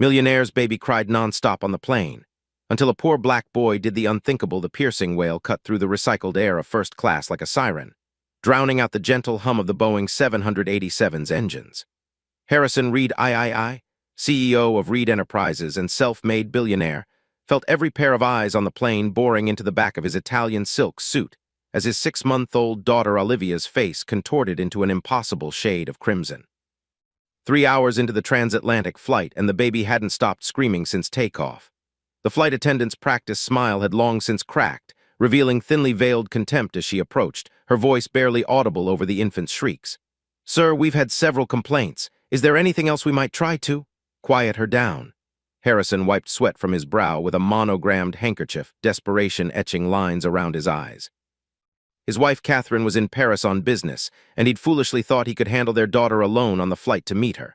Millionaire's baby cried nonstop on the plane, until a poor black boy did the unthinkable. The piercing wail cut through the recycled air of first class like a siren, drowning out the gentle hum of the Boeing 787's engines. Harrison Reed III, CEO of Reed Enterprises and self-made billionaire, felt every pair of eyes on the plane boring into the back of his Italian silk suit as his 6-month-old daughter Olivia's face contorted into an impossible shade of crimson. 3 hours into the transatlantic flight, and the baby hadn't stopped screaming since takeoff. The flight attendant's practiced smile had long since cracked, revealing thinly veiled contempt as she approached, her voice barely audible over the infant's shrieks. "Sir, we've had several complaints. Is there anything else we might try to quiet her down?" Harrison wiped sweat from his brow with a monogrammed handkerchief, desperation etching lines around his eyes. His wife Catherine was in Paris on business, and he'd foolishly thought he could handle their daughter alone on the flight to meet her.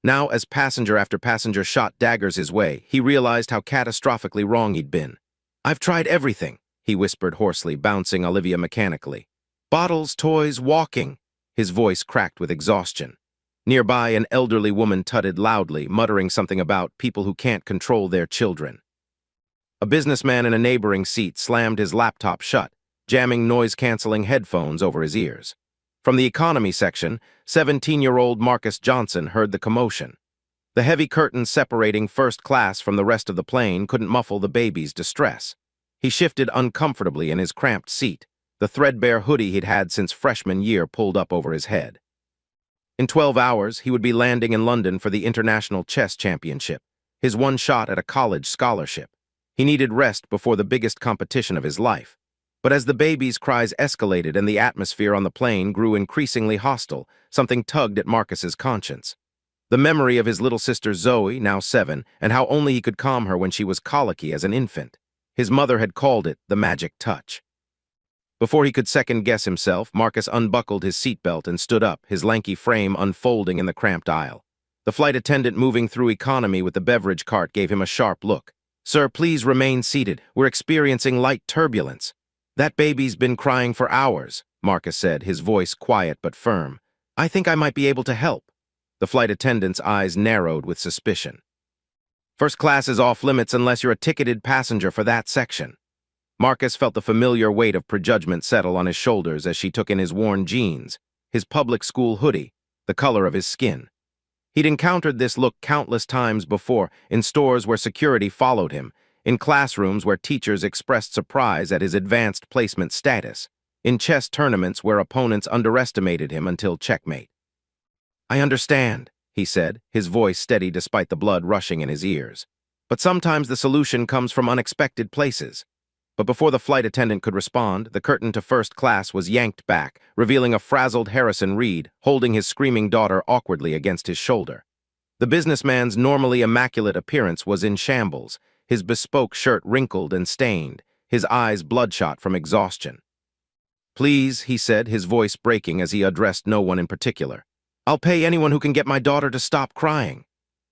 Now, as passenger after passenger shot daggers his way, he realized how catastrophically wrong he'd been. "I've tried everything," he whispered hoarsely, bouncing Olivia mechanically. "Bottles, toys, walking." His voice cracked with exhaustion. Nearby, an elderly woman tutted loudly, muttering something about people who can't control their children. A businessman in a neighboring seat slammed his laptop shut, jamming noise-canceling headphones over his ears. From the economy section, 17-year-old Marcus Johnson heard the commotion. The heavy curtains separating first class from the rest of the plane couldn't muffle the baby's distress. He shifted uncomfortably in his cramped seat, the threadbare hoodie he'd had since freshman year pulled up over his head. In 12 hours, he would be landing in London for the International Chess Championship, his one shot at a college scholarship. He needed rest before the biggest competition of his life. But as the baby's cries escalated and the atmosphere on the plane grew increasingly hostile, something tugged at Marcus's conscience. The memory of his little sister Zoe, now 7, and how only he could calm her when she was colicky as an infant. His mother had called it the magic touch. Before he could second-guess himself, Marcus unbuckled his seatbelt and stood up, his lanky frame unfolding in the cramped aisle. The flight attendant moving through economy with the beverage cart gave him a sharp look. "Sir, please remain seated. We're experiencing light turbulence." "That baby's been crying for hours," Marcus said, his voice quiet but firm. "I think I might be able to help." The flight attendant's eyes narrowed with suspicion. "First class is off limits unless you're a ticketed passenger for that section." Marcus felt the familiar weight of prejudgment settle on his shoulders as she took in his worn jeans, his public school hoodie, the color of his skin. He'd encountered this look countless times before, in stores where security followed him, in classrooms where teachers expressed surprise at his advanced placement status, in chess tournaments where opponents underestimated him until checkmate. "I understand," he said, his voice steady despite the blood rushing in his ears. "But sometimes the solution comes from unexpected places." But before the flight attendant could respond, the curtain to first class was yanked back, revealing a frazzled Harrison Reed holding his screaming daughter awkwardly against his shoulder. The businessman's normally immaculate appearance was in shambles, his bespoke shirt wrinkled and stained, his eyes bloodshot from exhaustion. "Please," he said, his voice breaking as he addressed no one in particular. "I'll pay anyone who can get my daughter to stop crying."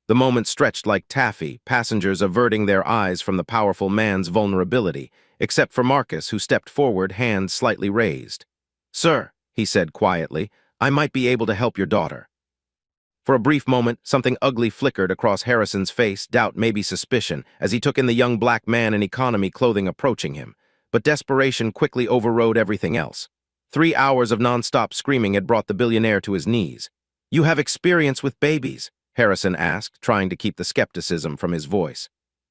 The moment stretched like taffy, passengers averting their eyes from the powerful man's vulnerability, except for Marcus, who stepped forward, hands slightly raised. "Sir," he said quietly, "I might be able to help your daughter." For a brief moment, something ugly flickered across Harrison's face, doubt, maybe suspicion, as he took in the young black man in economy clothing approaching him. But desperation quickly overrode everything else. 3 hours of nonstop screaming had brought the billionaire to his knees. "You have experience with babies?" Harrison asked, trying to keep the skepticism from his voice.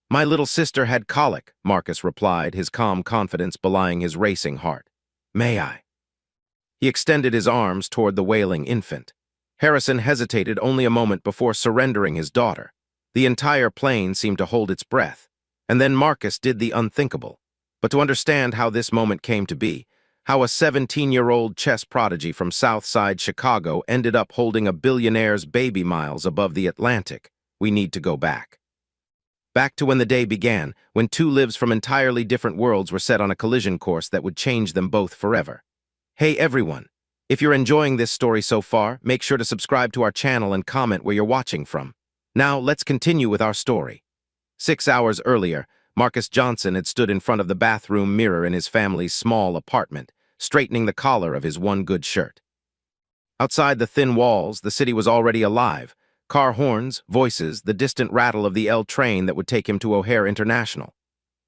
"My little sister had colic," Marcus replied, his calm confidence belying his racing heart. "May I?" He extended his arms toward the wailing infant. Harrison hesitated only a moment before surrendering his daughter. The entire plane seemed to hold its breath. And then Marcus did the unthinkable. But to understand how this moment came to be, how a 17-year-old chess prodigy from Southside Chicago ended up holding a billionaire's baby miles above the Atlantic, we need to go back. Back to when the day began, when two lives from entirely different worlds were set on a collision course that would change them both forever. Hey everyone! If you're enjoying this story so far, make sure to subscribe to our channel and comment where you're watching from. Now, let's continue with our story. 6 hours earlier, Marcus Johnson had stood in front of the bathroom mirror in his family's small apartment, straightening the collar of his one good shirt. Outside the thin walls, the city was already alive. Car horns, voices, the distant rattle of the L train that would take him to O'Hare International.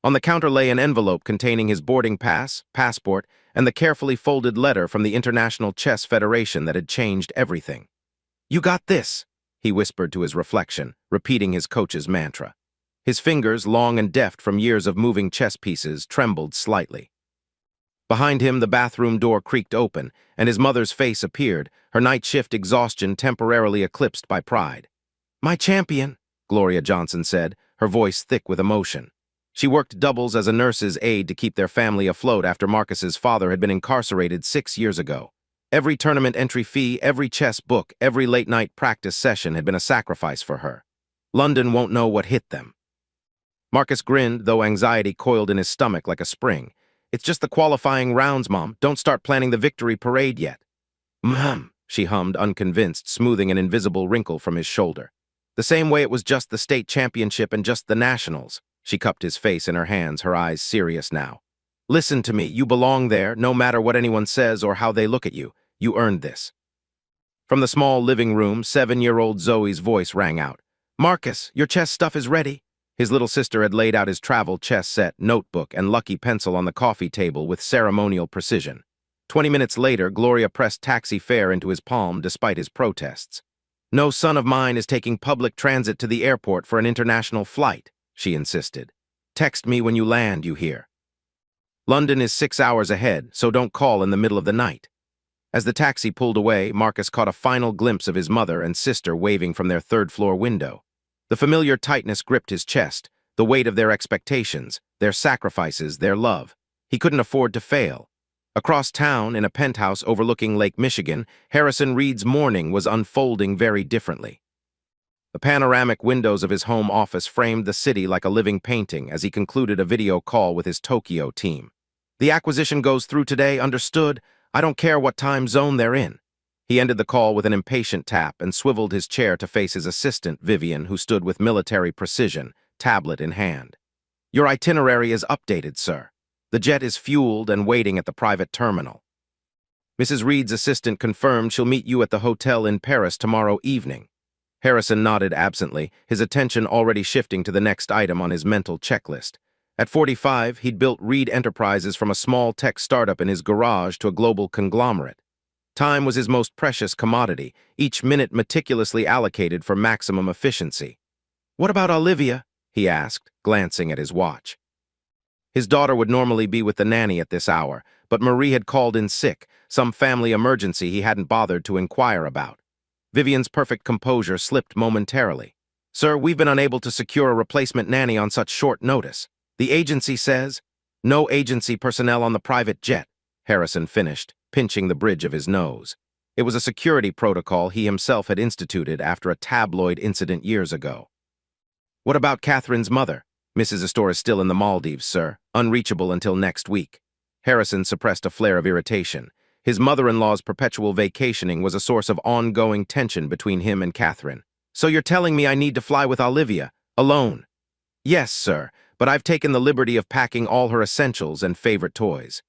On the counter lay an envelope containing his boarding pass, passport, and the carefully folded letter from the International Chess Federation that had changed everything. "You got this," he whispered to his reflection, repeating his coach's mantra. His fingers, long and deft from years of moving chess pieces, trembled slightly. Behind him, the bathroom door creaked open, and his mother's face appeared, her night shift exhaustion temporarily eclipsed by pride. "My champion," Gloria Johnson said, her voice thick with emotion. She worked doubles as a nurse's aide to keep their family afloat after Marcus's father had been incarcerated 6 years ago. Every tournament entry fee, every chess book, every late-night practice session had been a sacrifice for her. London won't know what hit them. Marcus grinned, though anxiety coiled in his stomach like a spring. "It's just the qualifying rounds, Mom. Don't start planning the victory parade yet." "Mom," she hummed, unconvinced, smoothing an invisible wrinkle from his shoulder. "The same way it was just the state championship and just the nationals." She cupped his face in her hands, her eyes serious now. "Listen to me. You belong there, no matter what anyone says or how they look at you. You earned this." From the small living room, 7-year-old Zoe's voice rang out. "Marcus, your chess stuff is ready." His little sister had laid out his travel chess set, notebook, and lucky pencil on the coffee table with ceremonial precision. 20 minutes later, Gloria pressed taxi fare into his palm despite his protests. "No son of mine is taking public transit to the airport for an international flight," she insisted. "Text me when you land, you hear? London is 6 hours ahead, so don't call in the middle of the night." As the taxi pulled away, Marcus caught a final glimpse of his mother and sister waving from their third-floor window. The familiar tightness gripped his chest, the weight of their expectations, their sacrifices, their love. He couldn't afford to fail. Across town, in a penthouse overlooking Lake Michigan, Harrison Reed's morning was unfolding very differently. The panoramic windows of his home office framed the city like a living painting as he concluded a video call with his Tokyo team. "The acquisition goes through today, understood? I don't care what time zone they're in." He ended the call with an impatient tap and swiveled his chair to face his assistant, Vivian, who stood with military precision, tablet in hand. "Your itinerary is updated, sir. The jet is fueled and waiting at the private terminal." Mrs. Reed's assistant confirmed she'll meet you at the hotel in Paris tomorrow evening. Harrison nodded absently, his attention already shifting to the next item on his mental checklist. At 45, he'd built Reed Enterprises from a small tech startup in his garage to a global conglomerate. Time was his most precious commodity, each minute meticulously allocated for maximum efficiency. "What about Olivia?" he asked, glancing at his watch. His daughter would normally be with the nanny at this hour, but Marie had called in sick, some family emergency he hadn't bothered to inquire about. Vivian's perfect composure slipped momentarily. "Sir, we've been unable to secure a replacement nanny on such short notice. The agency says—" "No agency personnel on the private jet," Harrison finished, pinching the bridge of his nose. It was a security protocol he himself had instituted after a tabloid incident years ago. "What about Catherine's mother?" "Mrs. Astor is still in the Maldives, sir, unreachable until next week." Harrison suppressed a flare of irritation. His mother-in-law's perpetual vacationing was a source of ongoing tension between him and Catherine. "So you're telling me I need to fly with Olivia, alone?" "Yes, sir, but I've taken the liberty of packing all her essentials and favorite toys."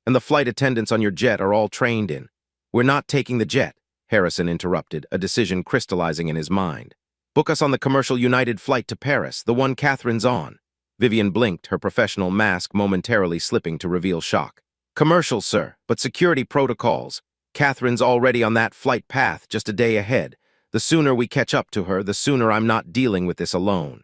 "And the flight attendants on your jet are all trained in—" "We're not taking the jet," Harrison interrupted, a decision crystallizing in his mind. "Book us on the commercial United flight to Paris, the one Catherine's on." Vivian blinked, her professional mask momentarily slipping to reveal shock. "Commercial, sir, but security protocols. Catherine's already on that flight path, just a day ahead. The sooner we catch up to her, the sooner I'm not dealing with this alone."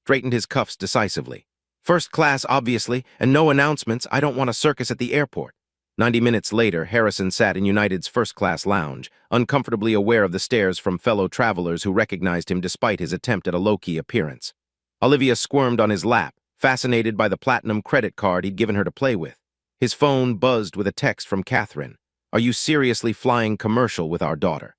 Straightened his cuffs decisively. "First class, obviously, and no announcements. I don't want a circus at the airport." 90 minutes later, Harrison sat in United's first-class lounge, uncomfortably aware of the stares from fellow travelers who recognized him despite his attempt at a low-key appearance. Olivia squirmed on his lap, fascinated by the platinum credit card he'd given her to play with. His phone buzzed with a text from Catherine. "Are you seriously flying commercial with our daughter?"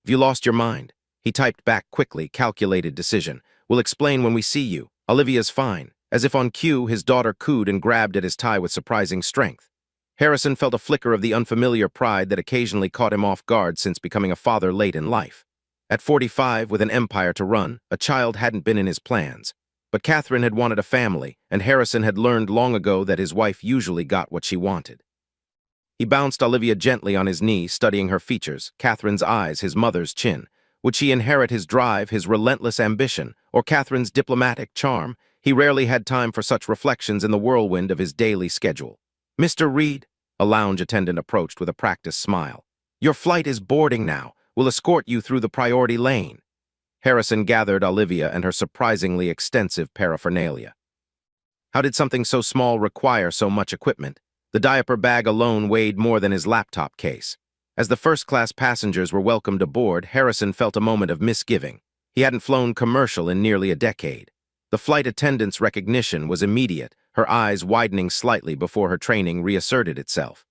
"Have you lost your mind?" He typed back quickly, calculated decision. "We'll explain when we see you. Olivia's fine." As if on cue, his daughter cooed and grabbed at his tie with surprising strength. Harrison felt a flicker of the unfamiliar pride that occasionally caught him off guard since becoming a father late in life. At 45, with an empire to run, a child hadn't been in his plans. But Catherine had wanted a family, and Harrison had learned long ago that his wife usually got what she wanted. He bounced Olivia gently on his knee, studying her features, Catherine's eyes, his mother's chin. Would she inherit his drive, his relentless ambition, or Catherine's diplomatic charm? He rarely had time for such reflections in the whirlwind of his daily schedule. "Mr. Reed," a lounge attendant approached with a practiced smile. "Your flight is boarding now. We'll escort you through the priority lane." Harrison gathered Olivia and her surprisingly extensive paraphernalia. How did something so small require so much equipment? The diaper bag alone weighed more than his laptop case. As the first-class passengers were welcomed aboard, Harrison felt a moment of misgiving. He hadn't flown commercial in nearly a decade. The flight attendant's recognition was immediate, her eyes widening slightly before her training reasserted itself.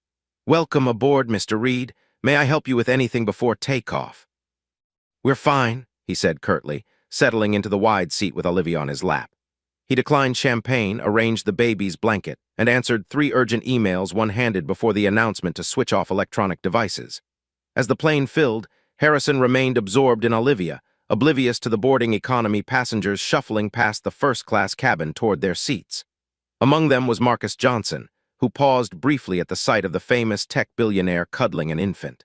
"Welcome aboard, Mr. Reed. May I help you with anything before takeoff?" "We're fine," he said curtly, settling into the wide seat with Olivia on his lap. He declined champagne, arranged the baby's blanket, and answered 3 urgent emails one-handed before the announcement to switch off electronic devices. As the plane filled, Harrison remained absorbed in Olivia, oblivious to the boarding economy passengers shuffling past the first-class cabin toward their seats. Among them was Marcus Johnson, who paused briefly at the sight of the famous tech billionaire cuddling an infant.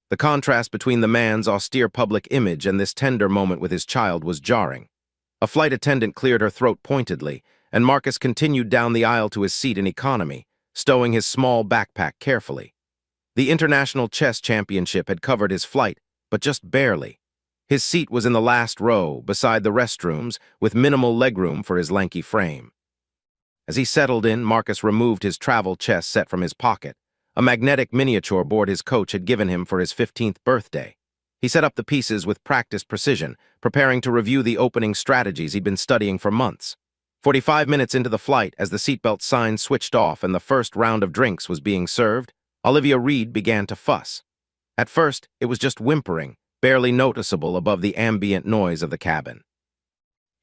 The contrast between the man's austere public image and this tender moment with his child was jarring. A flight attendant cleared her throat pointedly, and Marcus continued down the aisle to his seat in economy, stowing his small backpack carefully. The International Chess Championship had covered his flight, but just barely. His seat was in the last row, beside the restrooms, with minimal legroom for his lanky frame. As he settled in, Marcus removed his travel chess set from his pocket, a magnetic miniature board his coach had given him for his 15th birthday. He set up the pieces with practiced precision, preparing to review the opening strategies he'd been studying for months. 45 minutes into the flight, as the seatbelt sign switched off and the first round of drinks was being served, Olivia Reed began to fuss. At first, it was just whimpering, barely noticeable above the ambient noise of the cabin.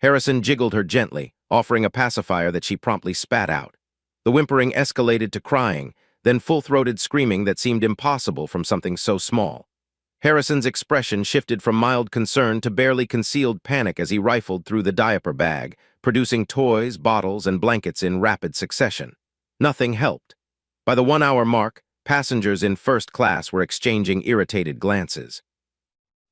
Harrison jiggled her gently, offering a pacifier that she promptly spat out. The whimpering escalated to crying, then full-throated screaming that seemed impossible from something so small. Harrison's expression shifted from mild concern to barely concealed panic as he rifled through the diaper bag, producing toys, bottles, and blankets in rapid succession. Nothing helped. By the 1-hour mark, passengers in first class were exchanging irritated glances.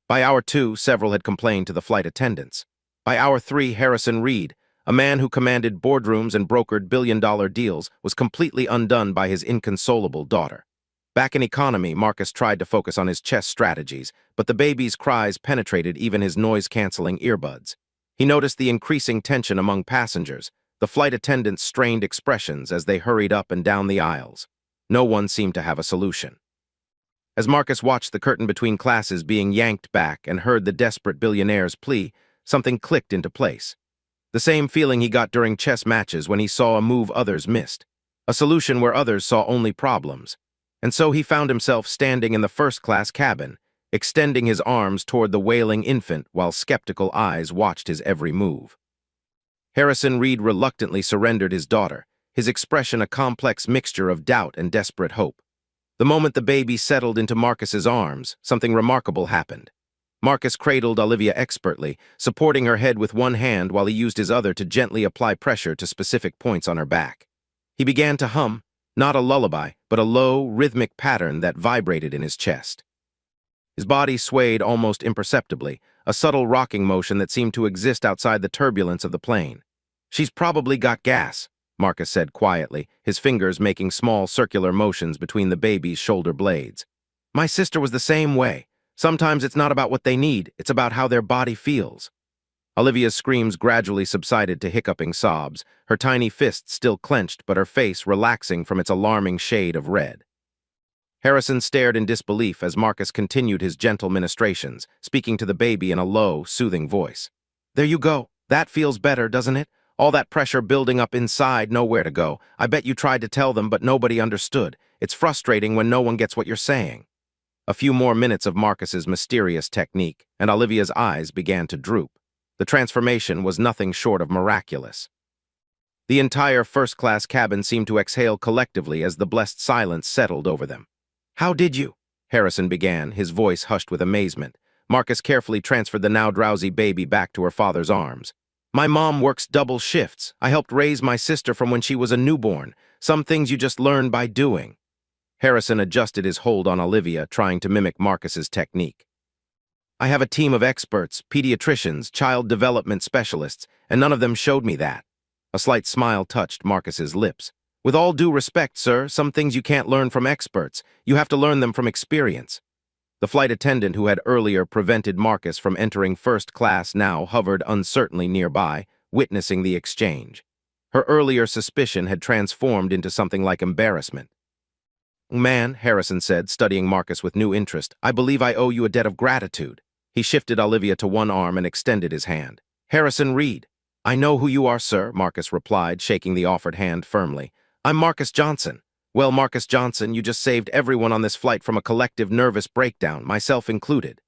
By hour 2, several had complained to the flight attendants. By hour 3, Harrison Reed, a man who commanded boardrooms and brokered billion-dollar deals, was completely undone by his inconsolable daughter. Back in economy, Marcus tried to focus on his chess strategies, but the baby's cries penetrated even his noise-canceling earbuds. He noticed the increasing tension among passengers, the flight attendants' strained expressions as they hurried up and down the aisles. No one seemed to have a solution. As Marcus watched the curtain between classes being yanked back and heard the desperate billionaire's plea, something clicked into place. The same feeling he got during chess matches when he saw a move others missed, a solution where others saw only problems. And so he found himself standing in the first-class cabin, extending his arms toward the wailing infant while skeptical eyes watched his every move. Harrison Reed reluctantly surrendered his daughter, his expression a complex mixture of doubt and desperate hope. The moment the baby settled into Marcus's arms, something remarkable happened. Marcus cradled Olivia expertly, supporting her head with one hand while he used his other to gently apply pressure to specific points on her back. He began to hum, not a lullaby, but a low, rhythmic pattern that vibrated in his chest. His body swayed almost imperceptibly, a subtle rocking motion that seemed to exist outside the turbulence of the plane. "She's probably got gas," Marcus said quietly, his fingers making small circular motions between the baby's shoulder blades. "My sister was the same way. Sometimes it's not about what they need, it's about how their body feels." Olivia's screams gradually subsided to hiccuping sobs, her tiny fists still clenched but her face relaxing from its alarming shade of red. Harrison stared in disbelief as Marcus continued his gentle ministrations, speaking to the baby in a low, soothing voice. "There you go. That feels better, doesn't it? All that pressure building up inside, nowhere to go. I bet you tried to tell them, but nobody understood. It's frustrating when no one gets what you're saying." A few more minutes of Marcus's mysterious technique, and Olivia's eyes began to droop. The transformation was nothing short of miraculous. The entire first-class cabin seemed to exhale collectively as the blessed silence settled over them. "How did you?" Harrison began, his voice hushed with amazement. Marcus carefully transferred the now drowsy baby back to her father's arms. "My mom works double shifts. I helped raise my sister from when she was a newborn. Some things you just learn by doing." Harrison adjusted his hold on Olivia, trying to mimic Marcus's technique. I have a team of experts, pediatricians, child development specialists, and none of them showed me that. A slight smile touched Marcus's lips. With all due respect, sir, some things you can't learn from experts. You have to learn them from experience. The flight attendant who had earlier prevented Marcus from entering first class now hovered uncertainly nearby, witnessing the exchange. Her earlier suspicion had transformed into something like embarrassment. Man, Harrison said, studying Marcus with new interest, I believe I owe you a debt of gratitude. He shifted Olivia to one arm and extended his hand. Harrison Reed. I know who you are, sir, Marcus replied, shaking the offered hand firmly. I'm Marcus Johnson. Well, Marcus Johnson, you just saved everyone on this flight from a collective nervous breakdown, myself included.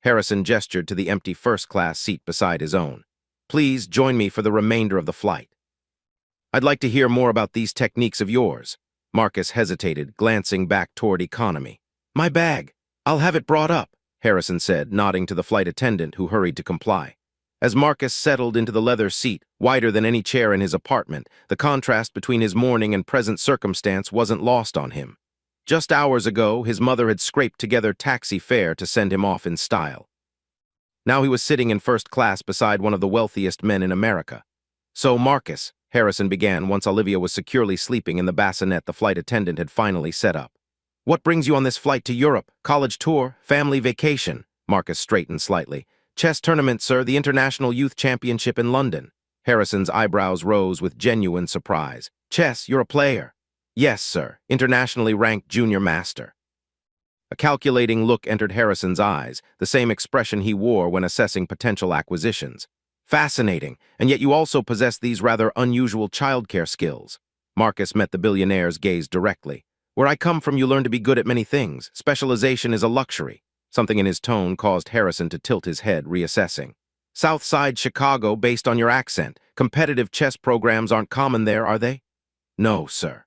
Harrison gestured to the empty first-class seat beside his own. Please join me for the remainder of the flight. I'd like to hear more about these techniques of yours. Marcus hesitated, glancing back toward economy. My bag. I'll have it brought up, Harrison said, nodding to the flight attendant who hurried to comply. As Marcus settled into the leather seat, wider than any chair in his apartment, the contrast between his morning and present circumstance wasn't lost on him. Just hours ago, his mother had scraped together taxi fare to send him off in style. Now he was sitting in first class beside one of the wealthiest men in America. So, Marcus, Harrison began once Olivia was securely sleeping in the bassinet the flight attendant had finally set up. What brings you on this flight to Europe? College tour? Family vacation? Marcus straightened slightly. Chess tournament, sir, the International Youth Championship in London. Harrison's eyebrows rose with genuine surprise. Chess, you're a player. Yes, sir, internationally ranked junior master. A calculating look entered Harrison's eyes, the same expression he wore when assessing potential acquisitions. Fascinating, and yet you also possess these rather unusual childcare skills. Marcus met the billionaire's gaze directly. Where I come from, you learn to be good at many things. Specialization is a luxury. Something in his tone caused Harrison to tilt his head, reassessing. South Side Chicago, based on your accent. Competitive chess programs aren't common there, are they? No, sir.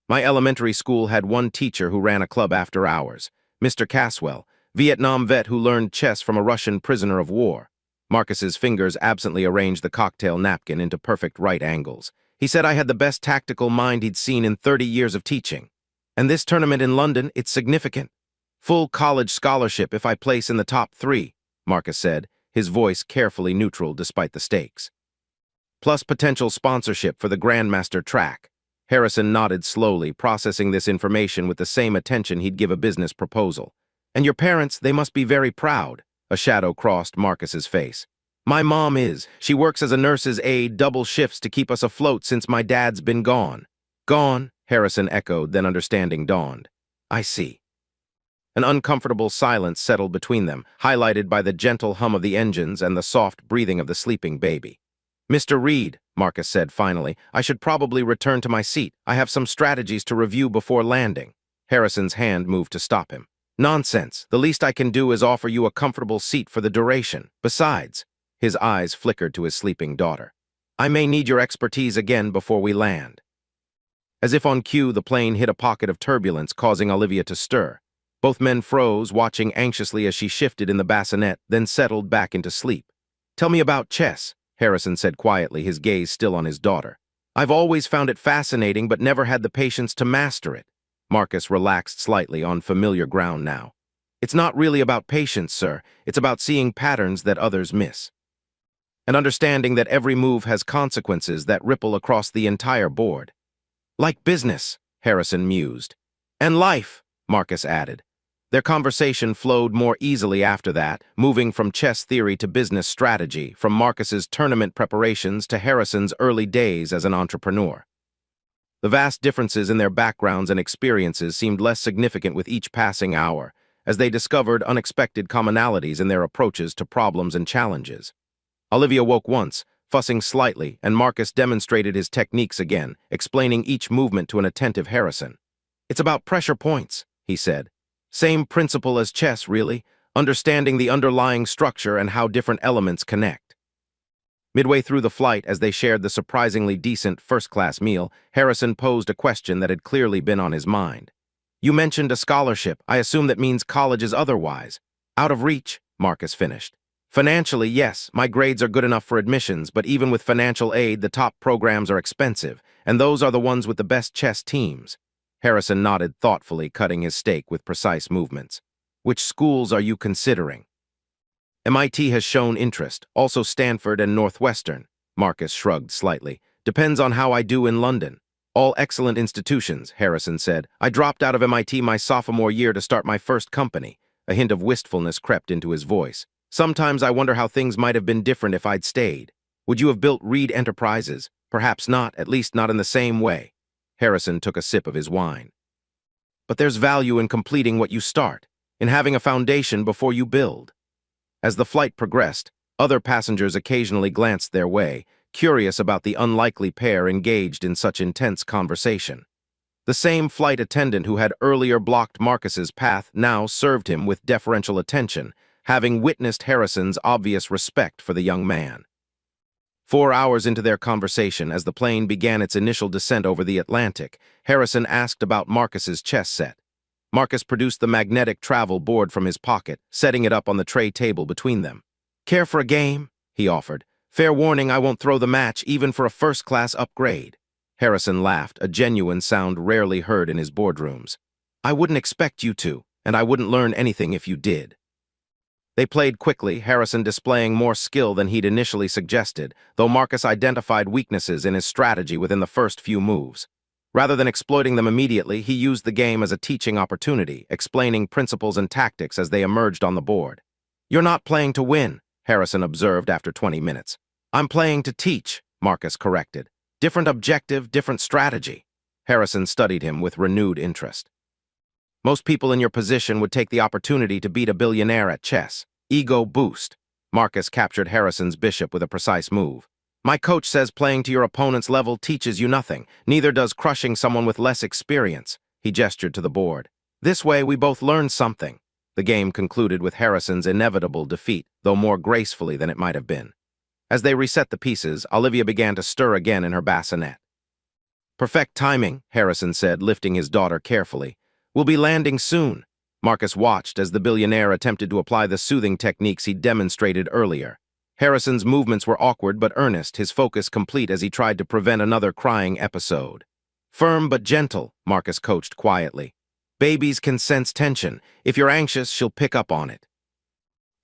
My elementary school had one teacher who ran a club after hours. Mr. Caswell, Vietnam vet who learned chess from a Russian prisoner of war. Marcus's fingers absently arranged the cocktail napkin into perfect right angles. He said I had the best tactical mind he'd seen in 30 years of teaching. And this tournament in London, it's significant. Full college scholarship if I place in the top 3, Marcus said, his voice carefully neutral despite the stakes. Plus potential sponsorship for the Grandmaster track. Harrison nodded slowly, processing this information with the same attention he'd give a business proposal. And your parents, they must be very proud. A shadow crossed Marcus's face. My mom is. She works as a nurse's aide, double shifts to keep us afloat since my dad's been gone. Gone, Harrison echoed, then understanding dawned. I see. An uncomfortable silence settled between them, highlighted by the gentle hum of the engines and the soft breathing of the sleeping baby. Mr. Reed, Marcus said finally, I should probably return to my seat. I have some strategies to review before landing. Harrison's hand moved to stop him. Nonsense. The least I can do is offer you a comfortable seat for the duration. Besides, his eyes flickered to his sleeping daughter. I may need your expertise again before we land. As if on cue, the plane hit a pocket of turbulence, causing Olivia to stir. Both men froze, watching anxiously as she shifted in the bassinet, then settled back into sleep. Tell me about chess, Harrison said quietly, his gaze still on his daughter. I've always found it fascinating, but never had the patience to master it. Marcus relaxed slightly, on familiar ground now. It's not really about patience, sir. It's about seeing patterns that others miss. And understanding that every move has consequences that ripple across the entire board. Like business, Harrison mused. And life, Marcus added. Their conversation flowed more easily after that, moving from chess theory to business strategy, from Marcus's tournament preparations to Harrison's early days as an entrepreneur. The vast differences in their backgrounds and experiences seemed less significant with each passing hour, as they discovered unexpected commonalities in their approaches to problems and challenges. Olivia woke once, fussing slightly, and Marcus demonstrated his techniques again, explaining each movement to an attentive Harrison. It's about pressure points, he said. Same principle as chess, really, understanding the underlying structure and how different elements connect. Midway through the flight, as they shared the surprisingly decent first-class meal, Harrison posed a question that had clearly been on his mind. You mentioned a scholarship. I assume that means college is otherwise. Out of reach, Marcus finished. Financially, yes, my grades are good enough for admissions, but even with financial aid, the top programs are expensive, and those are the ones with the best chess teams. Harrison nodded thoughtfully, cutting his steak with precise movements. Which schools are you considering? MIT has shown interest, also Stanford and Northwestern. Marcus shrugged slightly. Depends on how I do in London. All excellent institutions, Harrison said. I dropped out of MIT my sophomore year to start my first company. A hint of wistfulness crept into his voice. Sometimes I wonder how things might have been different if I'd stayed. Would you have built Reed Enterprises? Perhaps not, at least not in the same way. Harrison took a sip of his wine. But there's value in completing what you start, in having a foundation before you build. As the flight progressed, other passengers occasionally glanced their way, curious about the unlikely pair engaged in such intense conversation. The same flight attendant who had earlier blocked Marcus's path now served him with deferential attention, having witnessed Harrison's obvious respect for the young man. 4 hours into their conversation, as the plane began its initial descent over the Atlantic, Harrison asked about Marcus's chess set. Marcus produced the magnetic travel board from his pocket, setting it up on the tray table between them. "Care for a game?" he offered. "Fair warning, I won't throw the match, even for a first-class upgrade." Harrison laughed, a genuine sound rarely heard in his boardrooms. "I wouldn't expect you to, and I wouldn't learn anything if you did." They played quickly, Harrison displaying more skill than he'd initially suggested, though Marcus identified weaknesses in his strategy within the first few moves. Rather than exploiting them immediately, he used the game as a teaching opportunity, explaining principles and tactics as they emerged on the board. "You're not playing to win," Harrison observed after 20 minutes. "I'm playing to teach," Marcus corrected. "Different objective, different strategy." Harrison studied him with renewed interest. "Most people in your position would take the opportunity to beat a billionaire at chess. Ego boost." Marcus captured Harrison's bishop with a precise move. "My coach says playing to your opponent's level teaches you nothing. Neither does crushing someone with less experience." He gestured to the board. "This way, we both learn something." The game concluded with Harrison's inevitable defeat, though more gracefully than it might have been. As they reset the pieces, Olivia began to stir again in her bassinet. "Perfect timing," Harrison said, lifting his daughter carefully. "We'll be landing soon." Marcus watched as the billionaire attempted to apply the soothing techniques he'd demonstrated earlier. Harrison's movements were awkward but earnest, his focus complete as he tried to prevent another crying episode. "Firm but gentle," Marcus coached quietly. "Babies can sense tension. If you're anxious, she'll pick up on it."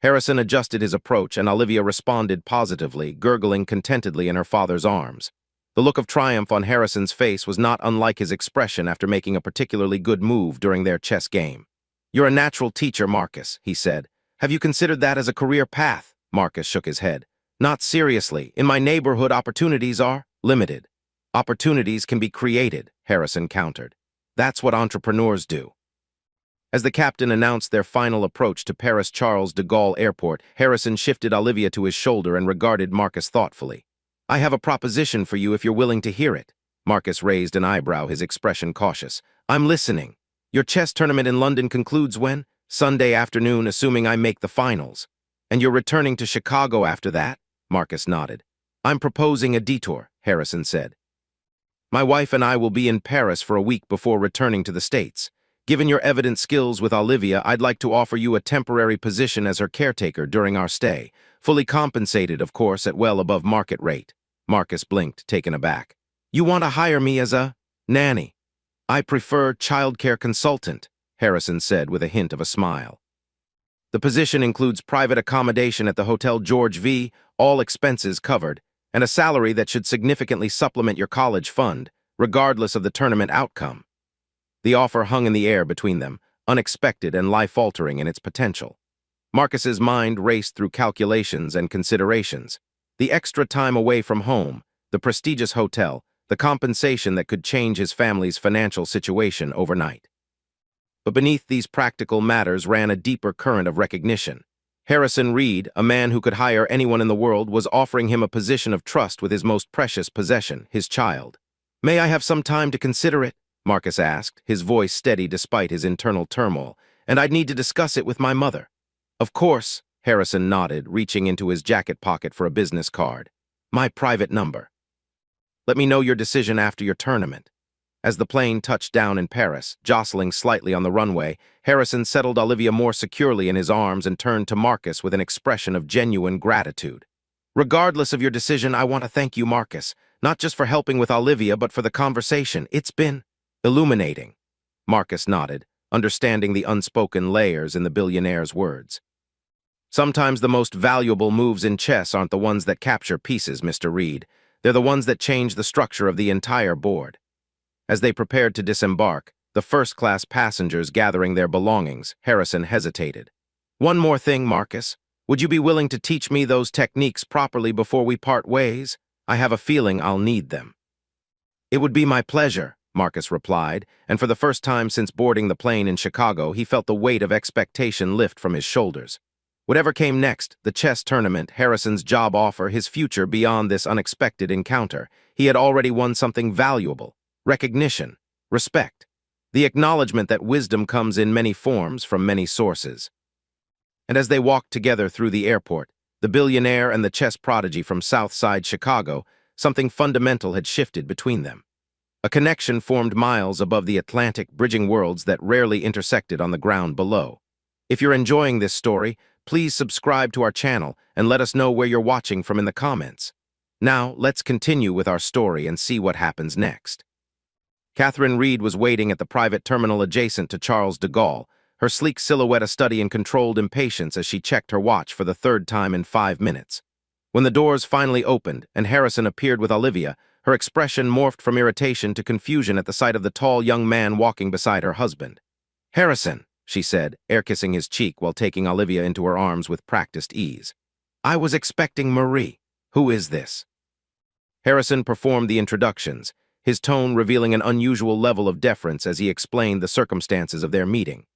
Harrison adjusted his approach, and Olivia responded positively, gurgling contentedly in her father's arms. The look of triumph on Harrison's face was not unlike his expression after making a particularly good move during their chess game. "You're a natural teacher, Marcus," he said. "Have you considered that as a career path?" Marcus shook his head. "Not seriously. In my neighborhood, opportunities are limited." "Opportunities can be created," Harrison countered. "That's what entrepreneurs do." As the captain announced their final approach to Paris Charles de Gaulle Airport, Harrison shifted Olivia to his shoulder and regarded Marcus thoughtfully. "I have a proposition for you if you're willing to hear it." Marcus raised an eyebrow, his expression cautious. "I'm listening. Your chess tournament in London concludes when?" "Sunday afternoon, assuming I make the finals." "And you're returning to Chicago after that?" Marcus nodded. "I'm proposing a detour," Harrison said. "My wife and I will be in Paris for a week before returning to the States. Given your evident skills with Olivia, I'd like to offer you a temporary position as her caretaker during our stay, fully compensated, of course, at well above market rate." Marcus blinked, taken aback. "You want to hire me as a nanny?" "I prefer childcare consultant," Harrison said with a hint of a smile. "The position includes private accommodation at the Hotel George V, all expenses covered, and a salary that should significantly supplement your college fund, regardless of the tournament outcome." The offer hung in the air between them, unexpected and life-altering in its potential. Marcus's mind raced through calculations and considerations. The extra time away from home, the prestigious hotel, the compensation that could change his family's financial situation overnight. But beneath these practical matters ran a deeper current of recognition. Harrison Reed, a man who could hire anyone in the world, was offering him a position of trust with his most precious possession, his child. "May I have some time to consider it?" Marcus asked, his voice steady despite his internal turmoil. "And I'd need to discuss it with my mother." "Of course," Harrison nodded, reaching into his jacket pocket for a business card. "My private number. Let me know your decision after your tournament." As the plane touched down in Paris, jostling slightly on the runway, Harrison settled Olivia more securely in his arms and turned to Marcus with an expression of genuine gratitude. "Regardless of your decision, I want to thank you, Marcus, not just for helping with Olivia, but for the conversation. It's been illuminating." Marcus nodded, understanding the unspoken layers in the billionaire's words. Sometimes the most valuable moves in chess aren't the ones that capture pieces, Mr. Reed. They're the ones that change the structure of the entire board. As they prepared to disembark, the first-class passengers gathering their belongings, Harrison hesitated. "One more thing, Marcus. Would you be willing to teach me those techniques properly before we part ways? I have a feeling I'll need them." "It would be my pleasure," Marcus replied, and for the first time since boarding the plane in Chicago, he felt the weight of expectation lift from his shoulders. Whatever came next, the chess tournament, Harrison's job offer, his future beyond this unexpected encounter, he had already won something valuable: recognition, respect, the acknowledgement that wisdom comes in many forms from many sources. And as they walked together through the airport, the billionaire and the chess prodigy from South Side Chicago, something fundamental had shifted between them. A connection formed miles above the Atlantic, bridging worlds that rarely intersected on the ground below. If you're enjoying this story, please subscribe to our channel and let us know where you're watching from in the comments. Now, let's continue with our story and see what happens next. Catherine Reed was waiting at the private terminal adjacent to Charles de Gaulle, her sleek silhouette a study in controlled impatience as she checked her watch for the third time in 5 minutes. When the doors finally opened and Harrison appeared with Olivia, her expression morphed from irritation to confusion at the sight of the tall young man walking beside her husband. "Harrison," she said, air-kissing his cheek while taking Olivia into her arms with practiced ease. "I was expecting Marie. Who is this?" Harrison performed the introductions, his tone revealing an unusual level of deference as he explained the circumstances of their meeting.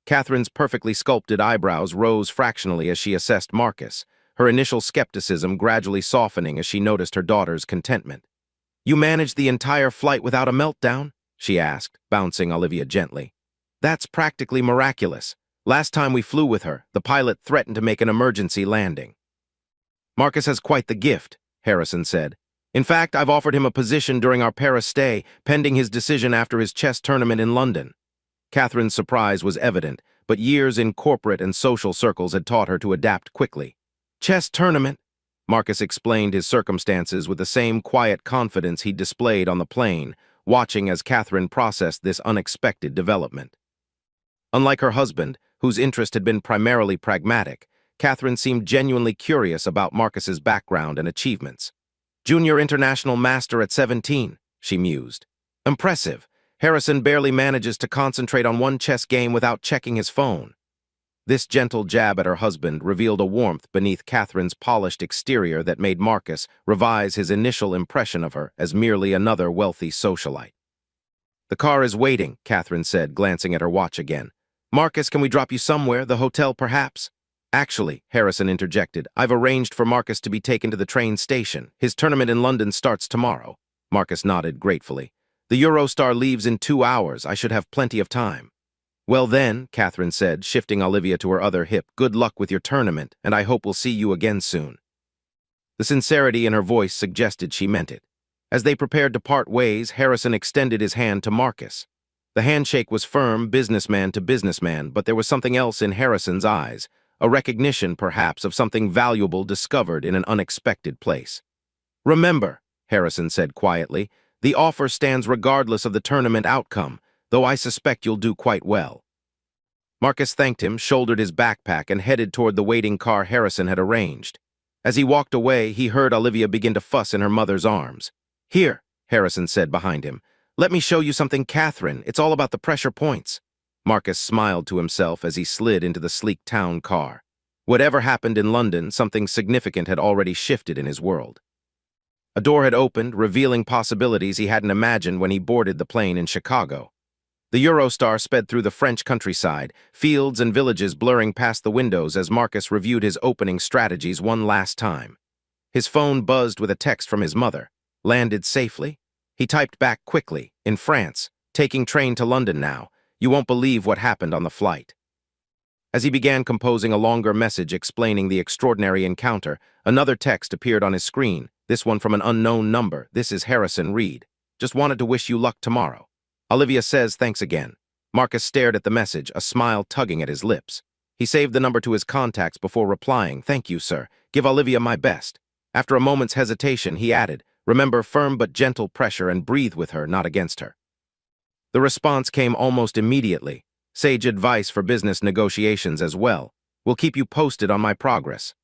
Catherine's perfectly sculpted eyebrows rose fractionally as she assessed Marcus, her initial skepticism gradually softening as she noticed her daughter's contentment. "You managed the entire flight without a meltdown?" she asked, bouncing Olivia gently. "That's practically miraculous. Last time we flew with her, the pilot threatened to make an emergency landing." "Marcus has quite the gift," Harrison said. "In fact, I've offered him a position during our Paris stay, pending his decision after his chess tournament in London." Catherine's surprise was evident, but years in corporate and social circles had taught her to adapt quickly. "Chess tournament?" Marcus explained his circumstances with the same quiet confidence he'd displayed on the plane, watching as Catherine processed this unexpected development. Unlike her husband, whose interest had been primarily pragmatic, Catherine seemed genuinely curious about Marcus's background and achievements. "Junior international master at 17, she mused. "Impressive. Harrison barely manages to concentrate on one chess game without checking his phone." This gentle jab at her husband revealed a warmth beneath Catherine's polished exterior that made Marcus revise his initial impression of her as merely another wealthy socialite. "The car is waiting," Catherine said, glancing at her watch again. "Marcus, can we drop you somewhere? The hotel, perhaps?" "Actually," Harrison interjected, "I've arranged for Marcus to be taken to the train station. His tournament in London starts tomorrow." Marcus nodded gratefully. "The Eurostar leaves in 2 hours. I should have plenty of time." "Well then," Catherine said, shifting Olivia to her other hip, "good luck with your tournament, and I hope we'll see you again soon." The sincerity in her voice suggested she meant it. As they prepared to part ways, Harrison extended his hand to Marcus. The handshake was firm, businessman to businessman, but there was something else in Harrison's eyes, a recognition, perhaps, of something valuable discovered in an unexpected place. "Remember," Harrison said quietly, "the offer stands regardless of the tournament outcome, though I suspect you'll do quite well." Marcus thanked him, shouldered his backpack, and headed toward the waiting car Harrison had arranged. As he walked away, he heard Olivia begin to fuss in her mother's arms. "Here," Harrison said behind him. "Let me show you something, Catherine. It's all about the pressure points." Marcus smiled to himself as he slid into the sleek town car. Whatever happened in London, something significant had already shifted in his world. A door had opened, revealing possibilities he hadn't imagined when he boarded the plane in Chicago. The Eurostar sped through the French countryside, fields and villages blurring past the windows as Marcus reviewed his opening strategies one last time. His phone buzzed with a text from his mother. "Landed safely?" He typed back quickly, "In France. Taking train to London now. You won't believe what happened on the flight." As he began composing a longer message explaining the extraordinary encounter, another text appeared on his screen, this one from an unknown number. "This is Harrison Reed. Just wanted to wish you luck tomorrow. Olivia says thanks again." Marcus stared at the message, a smile tugging at his lips. He saved the number to his contacts before replying, "Thank you, sir. Give Olivia my best." After a moment's hesitation, he added, "Remember firm but gentle pressure and breathe with her, not against her." The response came almost immediately, sage advice for business negotiations as well. We'll keep you posted on my progress.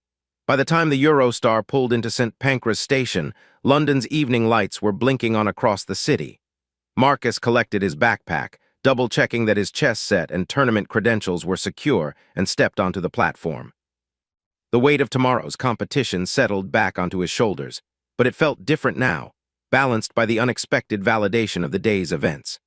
By the time the Eurostar pulled into St. Pancras Station, London's evening lights were blinking on across the city. Marcus collected his backpack, double-checking that his chess set and tournament credentials were secure, and stepped onto the platform. The weight of tomorrow's competition settled back onto his shoulders, but it felt different now, balanced by the unexpected validation of the day's events.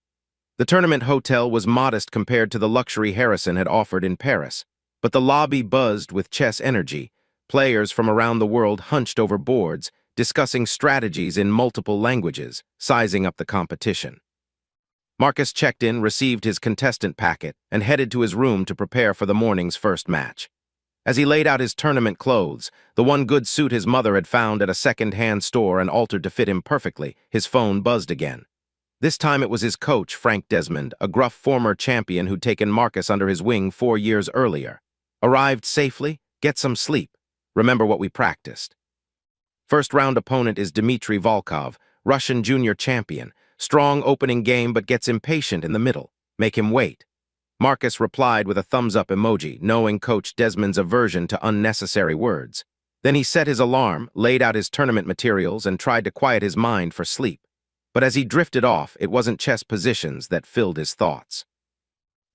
The tournament hotel was modest compared to the luxury Harrison had offered in Paris, but the lobby buzzed with chess energy. Players from around the world hunched over boards, discussing strategies in multiple languages, sizing up the competition. Marcus checked in, received his contestant packet, and headed to his room to prepare for the morning's first match. As he laid out his tournament clothes, the one good suit his mother had found at a second-hand store and altered to fit him perfectly, his phone buzzed again. This time it was his coach, Frank Desmond, a gruff former champion who'd taken Marcus under his wing 4 years earlier. Arrived safely? Get some sleep. Remember what we practiced. First-round opponent is Dmitry Volkov, Russian junior champion. Strong opening game but gets impatient in the middle. Make him wait. Marcus replied with a thumbs-up emoji, knowing Coach Desmond's aversion to unnecessary words. Then he set his alarm, laid out his tournament materials, and tried to quiet his mind for sleep. But as he drifted off, it wasn't chess positions that filled his thoughts.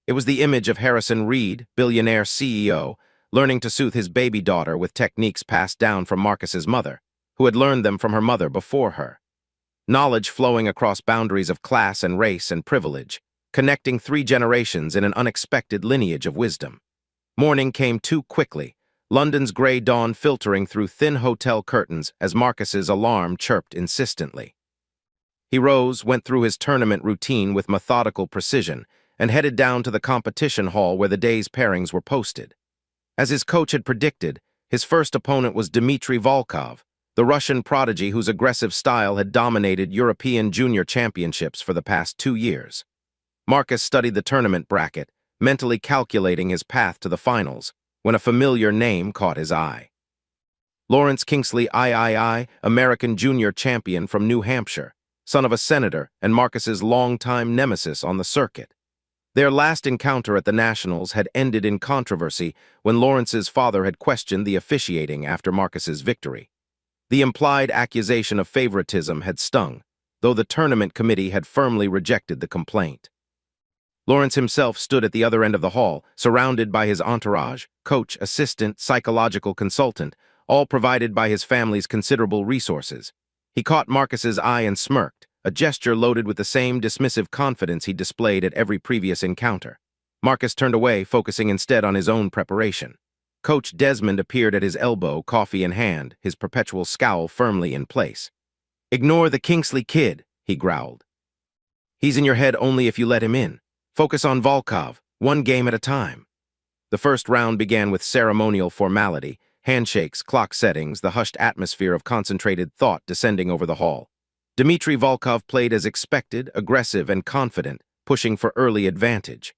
It was the image of Harrison Reed, billionaire CEO, learning to soothe his baby daughter with techniques passed down from Marcus's mother, who had learned them from her mother before her. Knowledge flowing across boundaries of class and race and privilege, connecting 3 generations in an unexpected lineage of wisdom. Morning came too quickly, London's gray dawn filtering through thin hotel curtains as Marcus's alarm chirped insistently. He rose, went through his tournament routine with methodical precision, and headed down to the competition hall where the day's pairings were posted. As his coach had predicted, his first opponent was Dmitry Volkov, the Russian prodigy whose aggressive style had dominated European junior championships for the past 2 years. Marcus studied the tournament bracket, mentally calculating his path to the finals, when a familiar name caught his eye. Lawrence Kingsley III, American junior champion from New Hampshire, son of a senator and Marcus's longtime nemesis on the circuit. Their last encounter at the Nationals had ended in controversy when Lawrence's father had questioned the officiating after Marcus's victory. The implied accusation of favoritism had stung, though the tournament committee had firmly rejected the complaint. Lawrence himself stood at the other end of the hall, surrounded by his entourage, coach, assistant, psychological consultant, all provided by his family's considerable resources. He caught Marcus's eye and smirked, a gesture loaded with the same dismissive confidence he displayed at every previous encounter. Marcus turned away, focusing instead on his own preparation. Coach Desmond appeared at his elbow, coffee in hand, his perpetual scowl firmly in place. "Ignore the Kingsley kid," he growled. "He's in your head only if you let him in. Focus on Volkov, 1 game at a time." The first round began with ceremonial formality, handshakes, clock settings, the hushed atmosphere of concentrated thought descending over the hall. Dmitry Volkov played as expected, aggressive and confident, pushing for early advantage.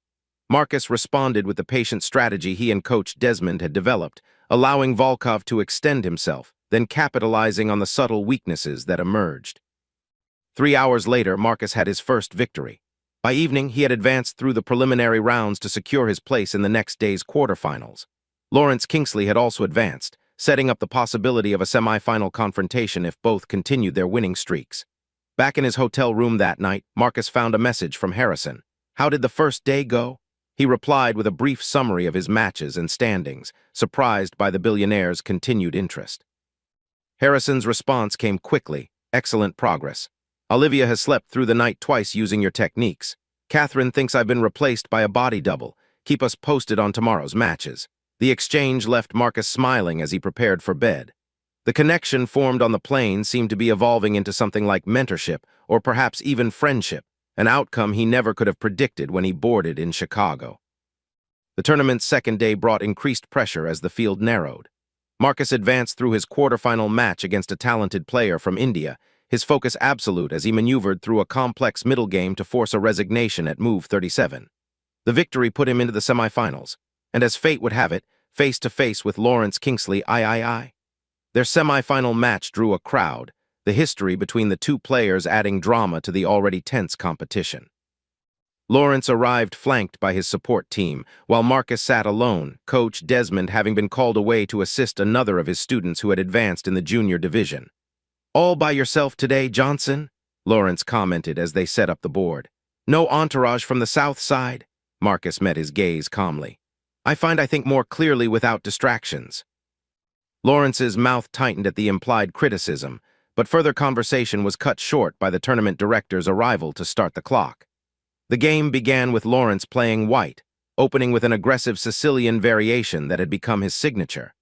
Marcus responded with the patient strategy he and Coach Desmond had developed, allowing Volkov to extend himself, then capitalizing on the subtle weaknesses that emerged. 3 hours later, Marcus had his first victory. By evening, he had advanced through the preliminary rounds to secure his place in the next day's quarterfinals. Lawrence Kingsley had also advanced, setting up the possibility of a semi-final confrontation if both continued their winning streaks. Back in his hotel room that night, Marcus found a message from Harrison. "How did the first day go?" He replied with a brief summary of his matches and standings, surprised by the billionaire's continued interest. Harrison's response came quickly. "Excellent progress. Olivia has slept through the night twice using your techniques. Catherine thinks I've been replaced by a body double. Keep us posted on tomorrow's matches." The exchange left Marcus smiling as he prepared for bed. The connection formed on the plane seemed to be evolving into something like mentorship, or perhaps even friendship, an outcome he never could have predicted when he boarded in Chicago. The tournament's second day brought increased pressure as the field narrowed. Marcus advanced through his quarterfinal match against a talented player from India, his focus absolute as he maneuvered through a complex middle game to force a resignation at move 37. The victory put him into the semifinals, and as fate would have it, face-to-face with Lawrence Kingsley III. Their semifinal match drew a crowd, the history between the two players adding drama to the already tense competition. Lawrence arrived flanked by his support team, while Marcus sat alone, Coach Desmond having been called away to assist another of his students who had advanced in the junior division. "All by yourself today, Johnson?" Lawrence commented as they set up the board. "No entourage from the south side?" Marcus met his gaze calmly. I think more clearly without distractions." Lawrence's mouth tightened at the implied criticism, but further conversation was cut short by the tournament director's arrival to start the clock. The game began with Lawrence playing white, opening with an aggressive Sicilian variation that had become his signature.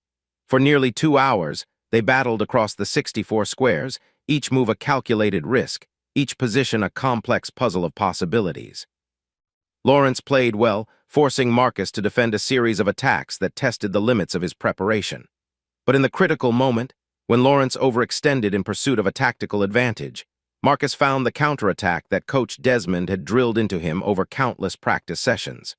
For nearly 2 hours, they battled across the 64 squares, each move a calculated risk, each position a complex puzzle of possibilities. Lawrence played well, forcing Marcus to defend a series of attacks that tested the limits of his preparation. But in the critical moment, when Lawrence overextended in pursuit of a tactical advantage, Marcus found the counterattack that Coach Desmond had drilled into him over countless practice sessions.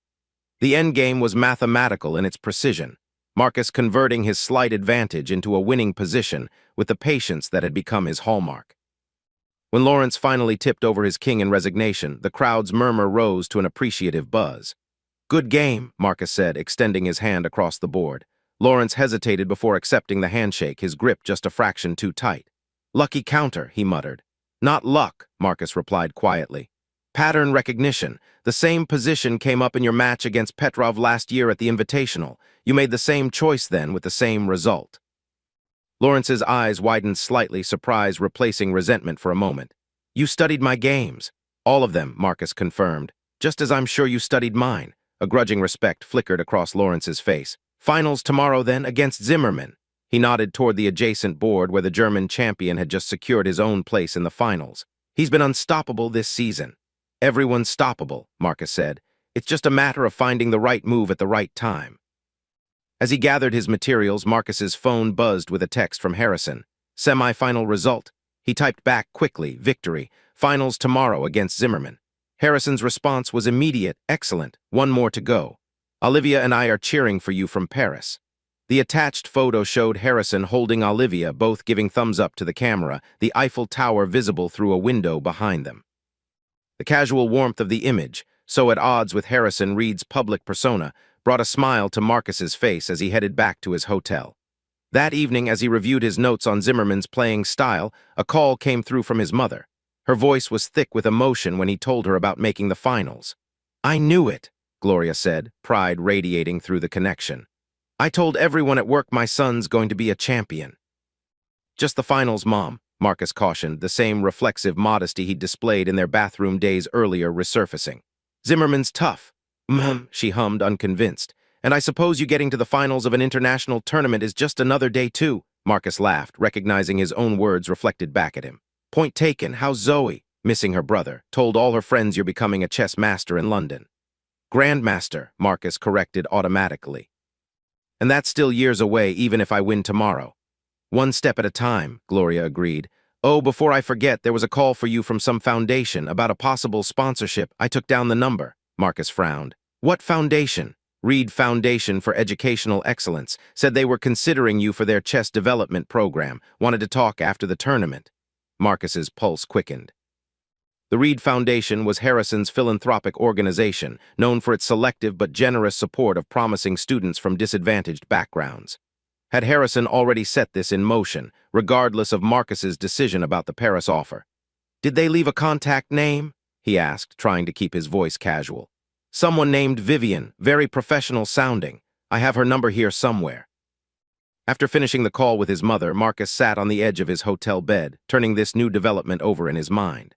The endgame was mathematical in its precision, Marcus converting his slight advantage into a winning position with the patience that had become his hallmark. When Lawrence finally tipped over his king in resignation, the crowd's murmur rose to an appreciative buzz. "Good game," Marcus said, extending his hand across the board. Lawrence hesitated before accepting the handshake, his grip just a fraction too tight. "Lucky counter," he muttered. "Not luck," Marcus replied quietly. "Pattern recognition. The same position came up in your match against Petrov last year at the Invitational. You made the same choice then with the same result." Lawrence's eyes widened slightly, surprise replacing resentment for a moment. "You studied my games." "All of them," Marcus confirmed. "Just as I'm sure you studied mine." A grudging respect flickered across Lawrence's face. "Finals tomorrow then, against Zimmerman." He nodded toward the adjacent board where the German champion had just secured his own place in the finals. "He's been unstoppable this season." "Everyone's stoppable," Marcus said. "It's just a matter of finding the right move at the right time." As he gathered his materials, Marcus's phone buzzed with a text from Harrison. "Semi-final result." He typed back quickly, "Victory. Finals tomorrow against Zimmerman." Harrison's response was immediate, "Excellent. One more to go. Olivia and I are cheering for you from Paris." The attached photo showed Harrison holding Olivia, both giving thumbs up to the camera, the Eiffel Tower visible through a window behind them. The casual warmth of the image, so at odds with Harrison Reed's public persona, brought a smile to Marcus's face as he headed back to his hotel. That evening, as he reviewed his notes on Zimmerman's playing style, a call came through from his mother. Her voice was thick with emotion when he told her about making the finals. "I knew it," Gloria said, pride radiating through the connection. "I told everyone at work my son's going to be a champion." "Just the finals, Mom," Marcus cautioned, the same reflexive modesty he'd displayed in their bathroom days earlier resurfacing. "Zimmerman's tough." She hummed, unconvinced. "And I suppose you getting to the finals of an international tournament is just another day too." Marcus laughed, recognizing his own words reflected back at him. "Point taken. How's Zoe?" "Missing her brother. Told all her friends you're becoming a chess master in London." "Grandmaster," Marcus corrected automatically. "And that's still years away, even if I win tomorrow." "One step at a time," Gloria agreed. "Oh, before I forget, there was a call for you from some foundation about a possible sponsorship. I took down the number." Marcus frowned. "What foundation?" "Reed Foundation for Educational Excellence. Said they were considering you for their chess development program. Wanted to talk after the tournament." Marcus's pulse quickened. The Reed Foundation was Harrison's philanthropic organization, known for its selective but generous support of promising students from disadvantaged backgrounds. Had Harrison already set this in motion, regardless of Marcus's decision about the Paris offer? "Did they leave a contact name?" he asked, trying to keep his voice casual. "Someone named Vivian, very professional sounding. I have her number here somewhere." After finishing the call with his mother, Marcus sat on the edge of his hotel bed, turning this new development over in his mind.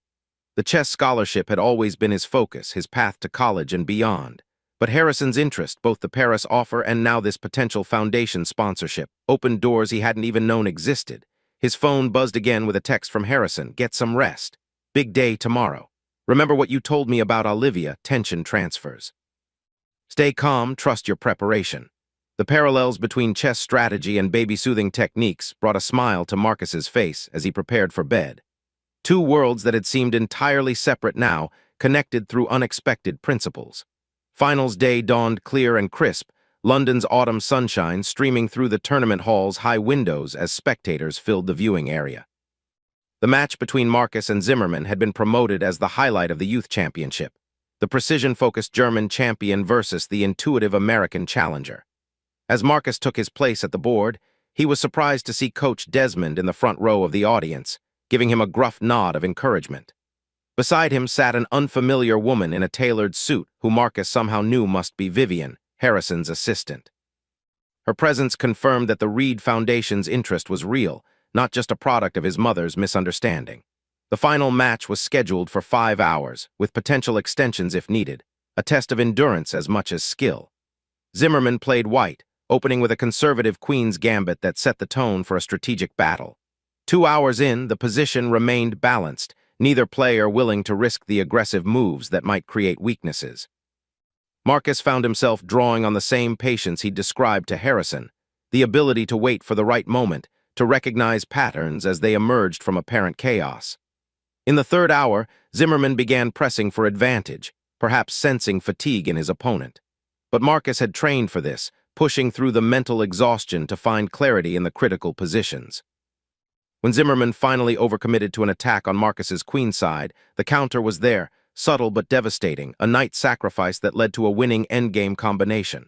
The chess scholarship had always been his focus, his path to college and beyond. But Harrison's interest, both the Paris offer and now this potential foundation sponsorship, opened doors he hadn't even known existed. His phone buzzed again with a text from Harrison. "Get some rest. Big day tomorrow. Remember what you told me about Olivia, tension transfers. Stay calm, trust your preparation." The parallels between chess strategy and baby-soothing techniques brought a smile to Marcus's face as he prepared for bed. Two worlds that had seemed entirely separate now, connected through unexpected principles. Finals day dawned clear and crisp, London's autumn sunshine streaming through the tournament hall's high windows as spectators filled the viewing area. The match between Marcus and Zimmerman had been promoted as the highlight of the youth championship. the precision-focused German champion versus the intuitive American challenger. As Marcus took his place at the board, he was surprised to see Coach Desmond in the front row of the audience, giving him a gruff nod of encouragement. Beside him sat an unfamiliar woman in a tailored suit who Marcus somehow knew must be Vivian, Harrison's assistant. Her presence confirmed that the Reed Foundation's interest was real, not just a product of his mother's misunderstanding. The final match was scheduled for 5 hours, with potential extensions if needed, a test of endurance as much as skill. Zimmerman played white, opening with a conservative queen's gambit that set the tone for a strategic battle. 2 hours in, the position remained balanced, neither player willing to risk the aggressive moves that might create weaknesses. Marcus found himself drawing on the same patience he'd described to Harrison, the ability to wait for the right moment, to recognize patterns as they emerged from apparent chaos. In the third hour, Zimmerman began pressing for advantage, perhaps sensing fatigue in his opponent. But Marcus had trained for this, pushing through the mental exhaustion to find clarity in the critical positions. When Zimmerman finally overcommitted to an attack on Marcus's queen side, the counter was there, subtle but devastating, a knight sacrifice that led to a winning endgame combination.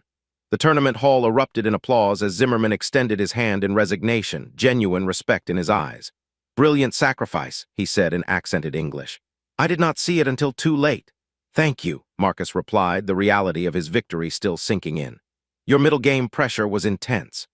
The tournament hall erupted in applause as Zimmerman extended his hand in resignation, genuine respect in his eyes. "Brilliant sacrifice," he said in accented English. "I did not see it until too late." "Thank you," Marcus replied, the reality of his victory still sinking in. "Your middle game pressure was intense."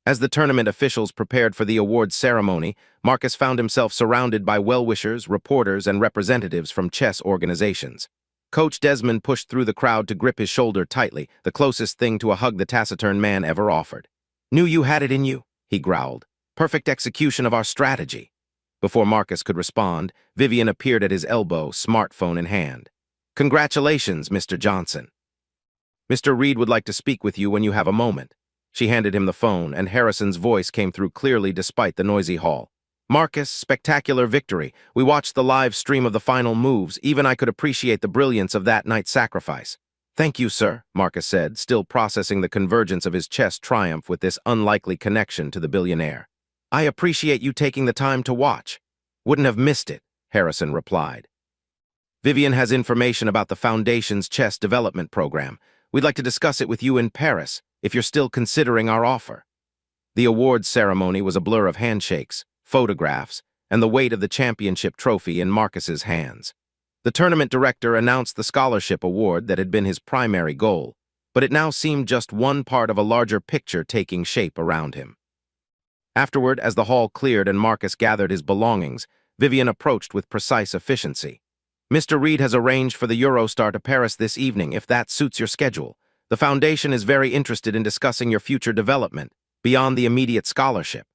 As the tournament officials prepared for the awards ceremony, Marcus found himself surrounded by well-wishers, reporters, and representatives from chess organizations. Coach Desmond pushed through the crowd to grip his shoulder tightly, the closest thing to a hug the taciturn man ever offered. "Knew you had it in you," he growled. "Perfect execution of our strategy." Before Marcus could respond, Vivian appeared at his elbow, smartphone in hand. "Congratulations, Mr. Johnson. Mr. Reed would like to speak with you when you have a moment." She handed him the phone, and Harrison's voice came through clearly despite the noisy hall. "Marcus, spectacular victory. We watched the live stream of the final moves. Even I could appreciate the brilliance of that knight's sacrifice." "Thank you, sir," Marcus said, still processing the convergence of his chess triumph with this unlikely connection to the billionaire. "I appreciate you taking the time to watch." "Wouldn't have missed it," Harrison replied. "Vivian has information about the Foundation's chess development program. We'd like to discuss it with you in Paris, if you're still considering our offer." The awards ceremony was a blur of handshakes, photographs, and the weight of the championship trophy in Marcus's hands. The tournament director announced the scholarship award that had been his primary goal, but it now seemed just one part of a larger picture taking shape around him. Afterward, as the hall cleared and Marcus gathered his belongings, Vivian approached with precise efficiency. "Mr. Reed has arranged for the Eurostar to Paris this evening, if that suits your schedule. The Foundation is very interested in discussing your future development, beyond the immediate scholarship."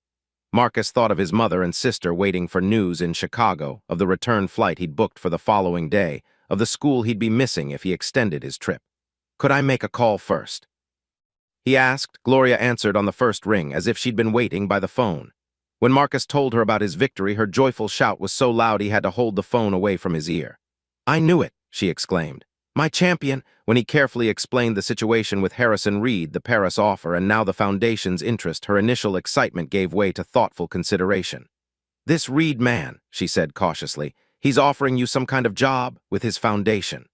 Marcus thought of his mother and sister waiting for news in Chicago, of the return flight he'd booked for the following day, of the school he'd be missing if he extended his trip. "Could I make a call first?" he asked. Gloria answered on the first ring, as if she'd been waiting by the phone. When Marcus told her about his victory, her joyful shout was so loud he had to hold the phone away from his ear. "I knew it," she exclaimed. "My champion," when he carefully explained the situation with Harrison Reed, the Paris offer, and now the Foundation's interest, her initial excitement gave way to thoughtful consideration. "This Reed man," she said cautiously, "he's offering you some kind of job with his Foundation."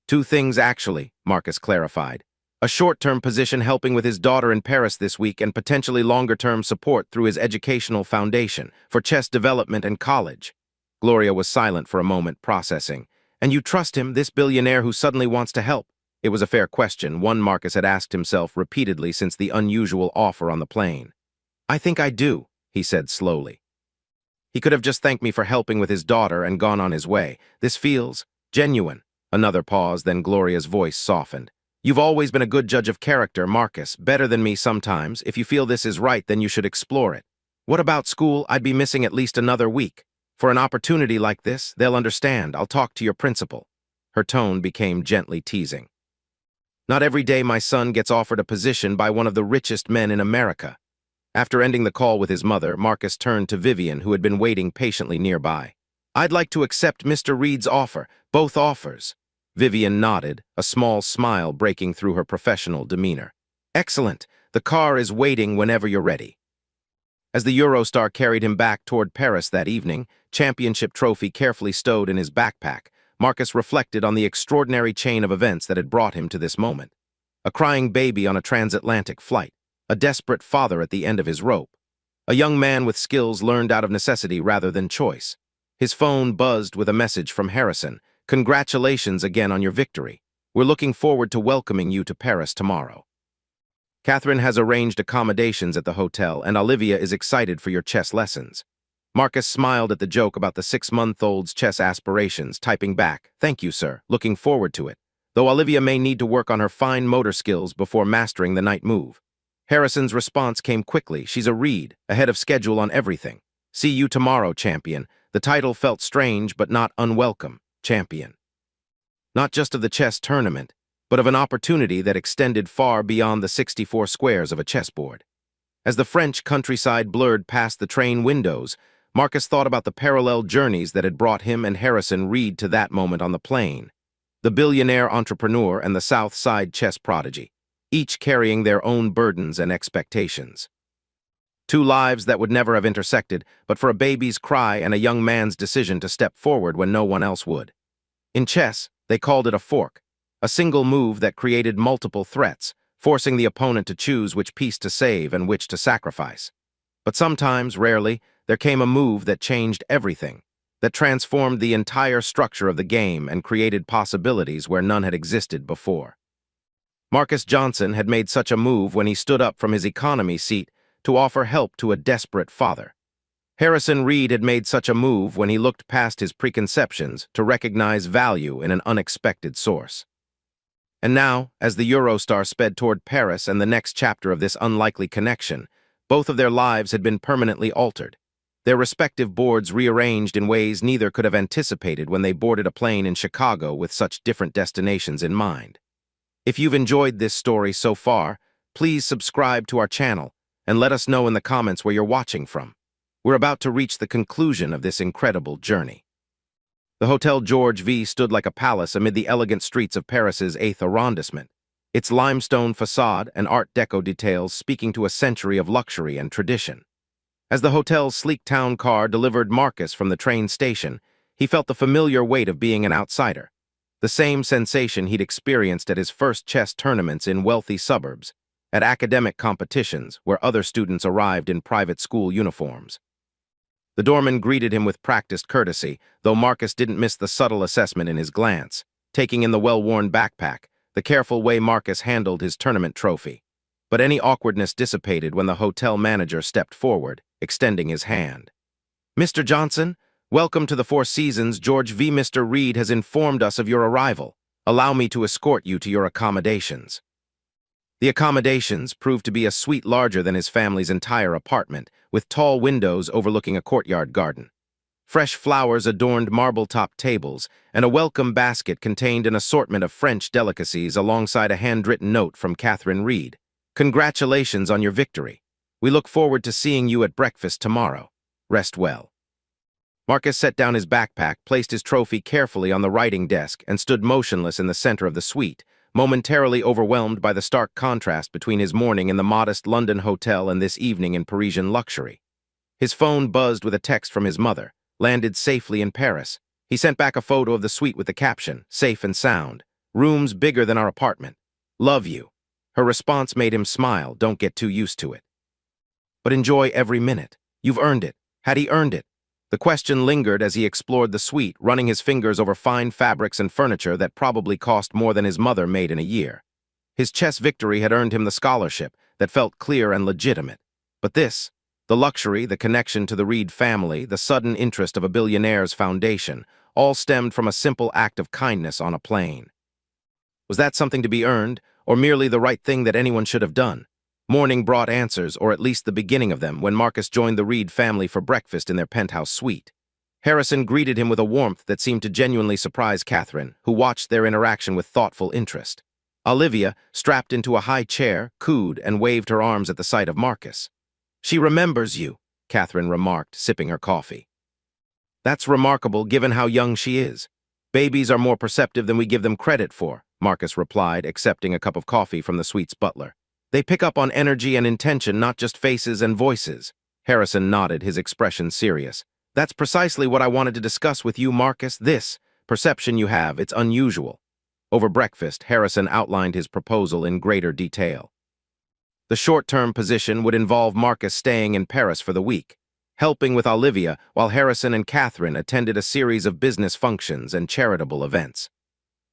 "Two things, actually," Marcus clarified. "A short-term position helping with his daughter in Paris this week and potentially longer-term support through his educational foundation for chess development and college." Gloria was silent for a moment, processing. "And you trust him, this billionaire who suddenly wants to help?" It was a fair question, one Marcus had asked himself repeatedly since the unusual offer on the plane. "I think I do," he said slowly. "He could have just thanked me for helping with his daughter and gone on his way. This feels genuine." Another pause, then Gloria's voice softened. "You've always been a good judge of character, Marcus, better than me sometimes. If you feel this is right, then you should explore it. What about school? I'd be missing at least another week. For an opportunity like this, they'll understand. I'll talk to your principal." Her tone became gently teasing. "Not every day my son gets offered a position by one of the richest men in America." After ending the call with his mother, Marcus turned to Vivian, who had been waiting patiently nearby. "I'd like to accept Mr. Reed's offer, both offers." Vivian nodded, a small smile breaking through her professional demeanor. "Excellent. The car is waiting whenever you're ready." As the Eurostar carried him back toward Paris that evening, championship trophy carefully stowed in his backpack, Marcus reflected on the extraordinary chain of events that had brought him to this moment. A crying baby on a transatlantic flight, a desperate father at the end of his rope, a young man with skills learned out of necessity rather than choice. His phone buzzed with a message from Harrison. "Congratulations again on your victory. We're looking forward to welcoming you to Paris tomorrow. Catherine has arranged accommodations at the hotel, and Olivia is excited for your chess lessons." Marcus smiled at the joke about the 6-month-old's chess aspirations, typing back, "Thank you, sir. Looking forward to it. Though Olivia may need to work on her fine motor skills before mastering the knight move." Harrison's response came quickly. "She's a Reed, ahead of schedule on everything. See you tomorrow, champion." The title felt strange but not unwelcome. Champion. Not just of the chess tournament, but of an opportunity that extended far beyond the 64 squares of a chessboard. As the French countryside blurred past the train windows, Marcus thought about the parallel journeys that had brought him and Harrison Reed to that moment on the plane. The billionaire entrepreneur and the South Side chess prodigy, each carrying their own burdens and expectations. Two lives that would never have intersected, but for a baby's cry and a young man's decision to step forward when no one else would. In chess, they called it a fork, a single move that created multiple threats, forcing the opponent to choose which piece to save and which to sacrifice. But sometimes, rarely, there came a move that changed everything, that transformed the entire structure of the game and created possibilities where none had existed before. Marcus Johnson had made such a move when he stood up from his economy seat to offer help to a desperate father. Harrison Reed had made such a move when he looked past his preconceptions to recognize value in an unexpected source. And now, as the Eurostar sped toward Paris and the next chapter of this unlikely connection, both of their lives had been permanently altered, their respective boards rearranged in ways neither could have anticipated when they boarded a plane in Chicago with such different destinations in mind. If you've enjoyed this story so far, please subscribe to our channel and let us know in the comments where you're watching from. We're about to reach the conclusion of this incredible journey. The Hotel George V stood like a palace amid the elegant streets of Paris's 8th arrondissement, its limestone facade and Art Deco details speaking to a century of luxury and tradition. As the hotel's sleek town car delivered Marcus from the train station, he felt the familiar weight of being an outsider, the same sensation he'd experienced at his first chess tournaments in wealthy suburbs, at academic competitions where other students arrived in private school uniforms. The doorman greeted him with practiced courtesy, though Marcus didn't miss the subtle assessment in his glance, taking in the well-worn backpack, the careful way Marcus handled his tournament trophy. But any awkwardness dissipated when the hotel manager stepped forward, extending his hand. "Mr. Johnson, welcome to the Four Seasons. George V. Mr. Reed has informed us of your arrival. Allow me to escort you to your accommodations." The accommodations proved to be a suite larger than his family's entire apartment, with tall windows overlooking a courtyard garden. Fresh flowers adorned marble-top tables, and a welcome basket contained an assortment of French delicacies alongside a handwritten note from Catherine Reed. "Congratulations on your victory. We look forward to seeing you at breakfast tomorrow. Rest well." Marcus set down his backpack, placed his trophy carefully on the writing desk, and stood motionless in the center of the suite, momentarily overwhelmed by the stark contrast between his morning in the modest London hotel and this evening in Parisian luxury. His phone buzzed with a text from his mother, landed safely in Paris. He sent back a photo of the suite with the caption, "Safe and sound. Rooms bigger than our apartment. Love you." Her response made him smile. "Don't get too used to it. But enjoy every minute. You've earned it." Had he earned it? The question lingered as he explored the suite, running his fingers over fine fabrics and furniture that probably cost more than his mother made in a year. His chess victory had earned him the scholarship that felt clear and legitimate. But this, the luxury, the connection to the Reed family, the sudden interest of a billionaire's foundation, all stemmed from a simple act of kindness on a plane. Was that something to be earned, or merely the right thing that anyone should have done? Morning brought answers, or at least the beginning of them, when Marcus joined the Reed family for breakfast in their penthouse suite. Harrison greeted him with a warmth that seemed to genuinely surprise Catherine, who watched their interaction with thoughtful interest. Olivia, strapped into a high chair, cooed and waved her arms at the sight of Marcus. "She remembers you," Catherine remarked, sipping her coffee. "That's remarkable given how young she is. Babies are more perceptive than we give them credit for," Marcus replied, accepting a cup of coffee from the suite's butler. "They pick up on energy and intention, not just faces and voices." Harrison nodded, his expression serious. "That's precisely what I wanted to discuss with you, Marcus. This, Perception you have, it's unusual. Over breakfast, Harrison outlined his proposal in greater detail. The short-term position would involve Marcus staying in Paris for the week, helping with Olivia while Harrison and Catherine attended a series of business functions and charitable events.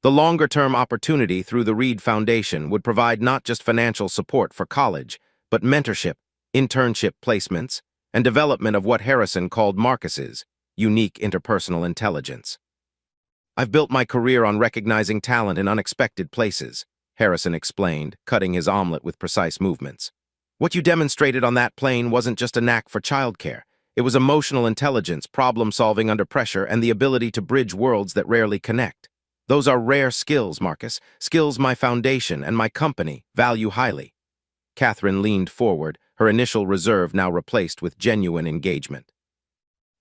The longer-term opportunity through the Reed Foundation would provide not just financial support for college, but mentorship, internship placements, and development of what Harrison called Marcus's unique interpersonal intelligence. "I've built my career on recognizing talent in unexpected places," Harrison explained, cutting his omelet with precise movements. "What you demonstrated on that plane wasn't just a knack for childcare. It was emotional intelligence, problem-solving under pressure, and the ability to bridge worlds that rarely connect. Those are rare skills, Marcus, skills my foundation and my company value highly." Catherine leaned forward, her initial reserve now replaced with genuine engagement.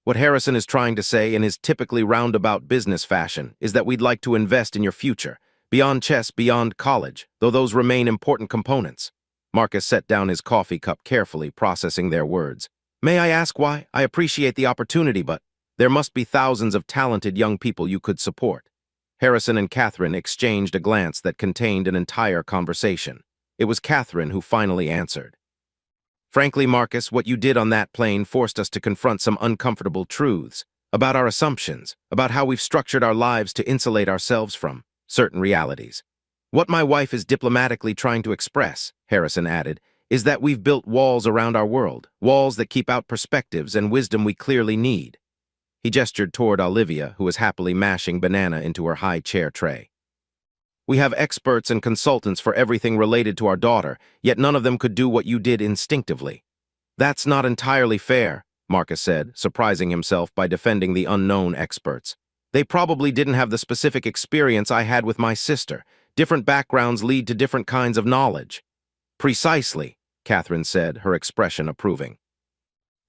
"What Harrison is trying to say in his typically roundabout business fashion is that we'd like to invest in your future, beyond chess, beyond college, though those remain important components." Marcus set down his coffee cup carefully, processing their words. "May I ask why? I appreciate the opportunity, but there must be thousands of talented young people you could support." Harrison and Catherine exchanged a glance that contained an entire conversation. It was Catherine who finally answered. "Frankly, Marcus, what you did on that plane forced us to confront some uncomfortable truths about our assumptions, about how we've structured our lives to insulate ourselves from certain realities. What my wife is diplomatically trying to express," Harrison added, "is that we've built walls around our world, walls that keep out perspectives and wisdom we clearly need." He gestured toward Olivia, who was happily mashing banana into her high chair tray. "We have experts and consultants for everything related to our daughter, yet none of them could do what you did instinctively." "That's not entirely fair," Marcus said, surprising himself by defending the unknown experts. "They probably didn't have the specific experience I had with my sister. Different backgrounds lead to different kinds of knowledge." "Precisely," Catherine said, her expression approving.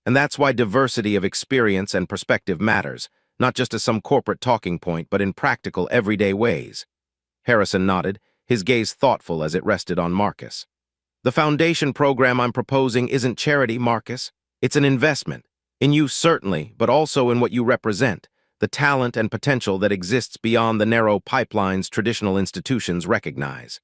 "And that's why diversity of experience and perspective matters, not just as some corporate talking point, but in practical, everyday ways." Harrison nodded, his gaze thoughtful as it rested on Marcus. "The foundation program I'm proposing isn't charity, Marcus. It's an investment. In you, certainly, but also in what you represent, the talent and potential that exists beyond the narrow pipelines traditional institutions recognize."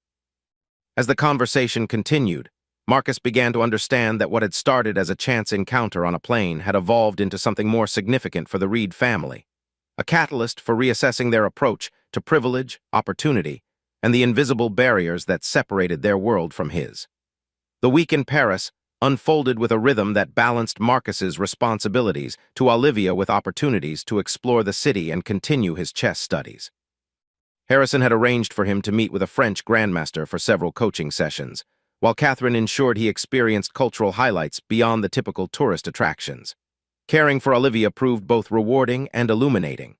As the conversation continued, Marcus began to understand that what had started as a chance encounter on a plane had evolved into something more significant for the Reed family, a catalyst for reassessing their approach to privilege, opportunity, and the invisible barriers that separated their world from his. The week in Paris unfolded with a rhythm that balanced Marcus's responsibilities to Olivia with opportunities to explore the city and continue his chess studies. Harrison had arranged for him to meet with a French grandmaster for several coaching sessions, while Catherine ensured he experienced cultural highlights beyond the typical tourist attractions. Caring for Olivia proved both rewarding and illuminating.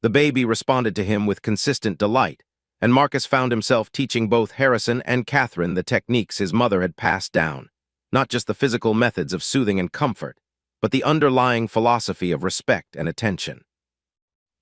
The baby responded to him with consistent delight, and Marcus found himself teaching both Harrison and Catherine the techniques his mother had passed down, not just the physical methods of soothing and comfort, but the underlying philosophy of respect and attention.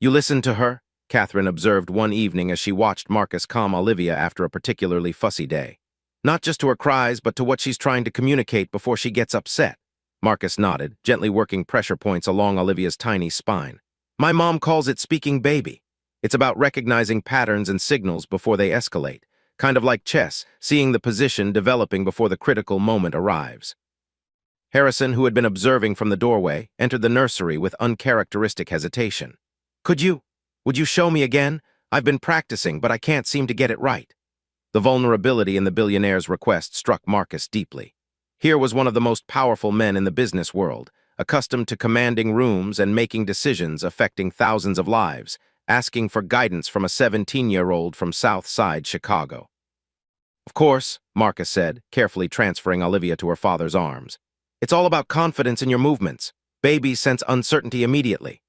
"You listened to her?" Catherine observed one evening as she watched Marcus calm Olivia after a particularly fussy day. "Not just to her cries, but to what she's trying to communicate before she gets upset." Marcus nodded, gently working pressure points along Olivia's tiny spine. "My mom calls it speaking baby. It's about recognizing patterns and signals before they escalate, kind of like chess, seeing the position developing before the critical moment arrives." Harrison, who had been observing from the doorway, entered the nursery with uncharacteristic hesitation. Would you show me again? I've been practicing, but I can't seem to get it right." The vulnerability in the billionaire's request struck Marcus deeply. Here was one of the most powerful men in the business world, accustomed to commanding rooms and making decisions affecting thousands of lives, asking for guidance from a 17-year-old from South Side Chicago. "Of course," Marcus said, carefully transferring Olivia to her father's arms. "It's all about confidence in your movements. Babies sense uncertainty immediately."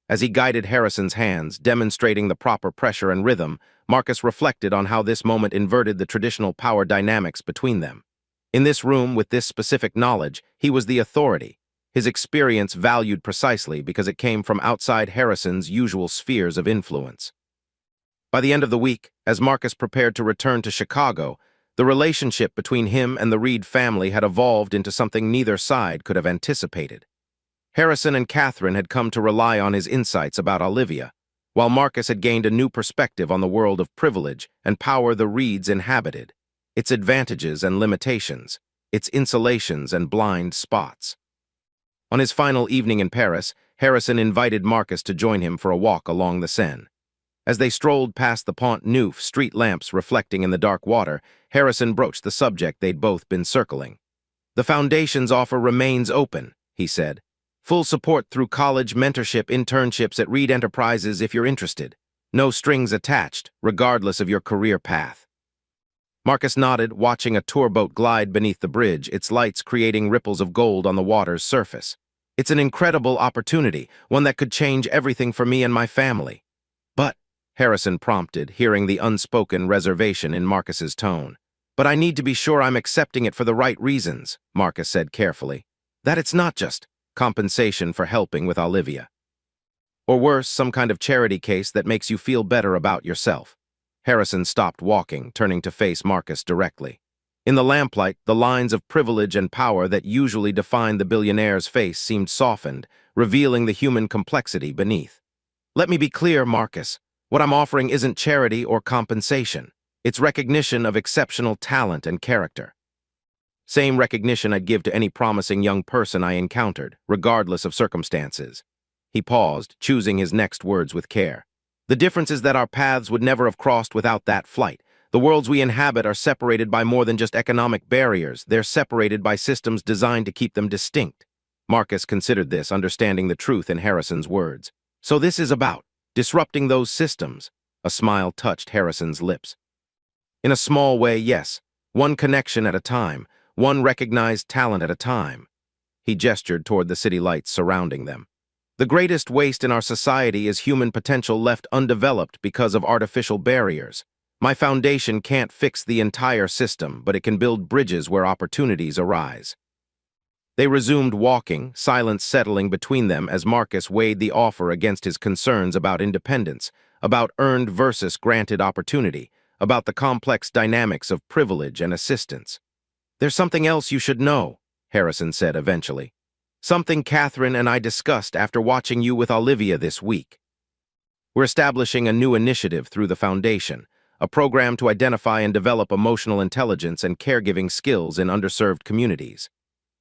As he guided Harrison's hands, demonstrating the proper pressure and rhythm, Marcus reflected on how this moment inverted the traditional power dynamics between them. In this room, with this specific knowledge, he was the authority, his experience valued precisely because it came from outside Harrison's usual spheres of influence. By the end of the week, as Marcus prepared to return to Chicago, the relationship between him and the Reed family had evolved into something neither side could have anticipated. Harrison and Catherine had come to rely on his insights about Olivia, while Marcus had gained a new perspective on the world of privilege and power the Reeds inhabited, its advantages and limitations, its insulations and blind spots. On his final evening in Paris, Harrison invited Marcus to join him for a walk along the Seine. As they strolled past the Pont Neuf, street lamps reflecting in the dark water, Harrison broached the subject they'd both been circling. "The Foundation's offer remains open," he said. "Full support through college, mentorship, internships at Reed Enterprises if you're interested. No strings attached, regardless of your career path." Marcus nodded, watching a tour boat glide beneath the bridge, its lights creating ripples of gold on the water's surface. "It's an incredible opportunity, one that could change everything for me and my family." "But," Harrison prompted, hearing the unspoken reservation in Marcus's tone. "But I need to be sure I'm accepting it for the right reasons," Marcus said carefully. "That it's not just compensation for helping with Olivia. Or worse, some kind of charity case that makes you feel better about yourself." Harrison stopped walking, turning to face Marcus directly. In the lamplight, the lines of privilege and power that usually define the billionaire's face seemed softened, revealing the human complexity beneath. "Let me be clear, Marcus. What I'm offering isn't charity or compensation. It's recognition of exceptional talent and character. Same recognition I'd give to any promising young person I encountered, regardless of circumstances." He paused, choosing his next words with care. "The difference is that our paths would never have crossed without that flight. The worlds we inhabit are separated by more than just economic barriers. They're separated by systems designed to keep them distinct." Marcus considered this, understanding the truth in Harrison's words. "So this is about disrupting those systems." A smile touched Harrison's lips. "In a small way, yes. One connection at a time, one recognized talent at a time." He gestured toward the city lights surrounding them. "The greatest waste in our society is human potential left undeveloped because of artificial barriers. My foundation can't fix the entire system, but it can build bridges where opportunities arise." They resumed walking, silence settling between them as Marcus weighed the offer against his concerns about independence, about earned versus granted opportunity, about the complex dynamics of privilege and assistance. "There's something else you should know," Harrison said eventually. "Something Catherine and I discussed after watching you with Olivia this week. We're establishing a new initiative through the Foundation, a program to identify and develop emotional intelligence and caregiving skills in underserved communities."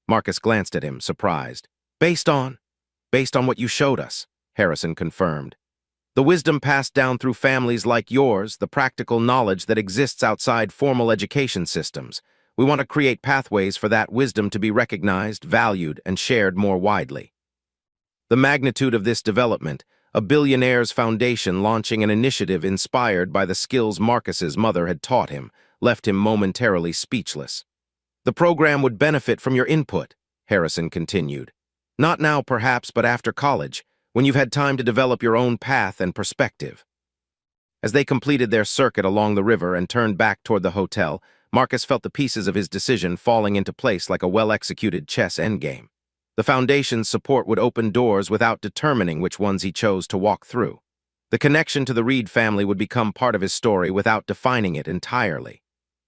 Marcus glanced at him, surprised. Based on what you showed us," Harrison confirmed. "The wisdom passed down through families like yours, the practical knowledge that exists outside formal education systems. We want to create pathways for that wisdom to be recognized, valued, and shared more widely." The magnitude of this development, a Billionaires Foundation launching an initiative inspired by the skills Marcus's mother had taught him, left him momentarily speechless. "The program would benefit from your input," Harrison continued. "Not now, perhaps, but after college, when you've had time to develop your own path and perspective." As they completed their circuit along the river and turned back toward the hotel, Marcus felt the pieces of his decision falling into place like a well-executed chess endgame. The Foundation's support would open doors without determining which ones he chose to walk through. The connection to the Reed family would become part of his story without defining it entirely.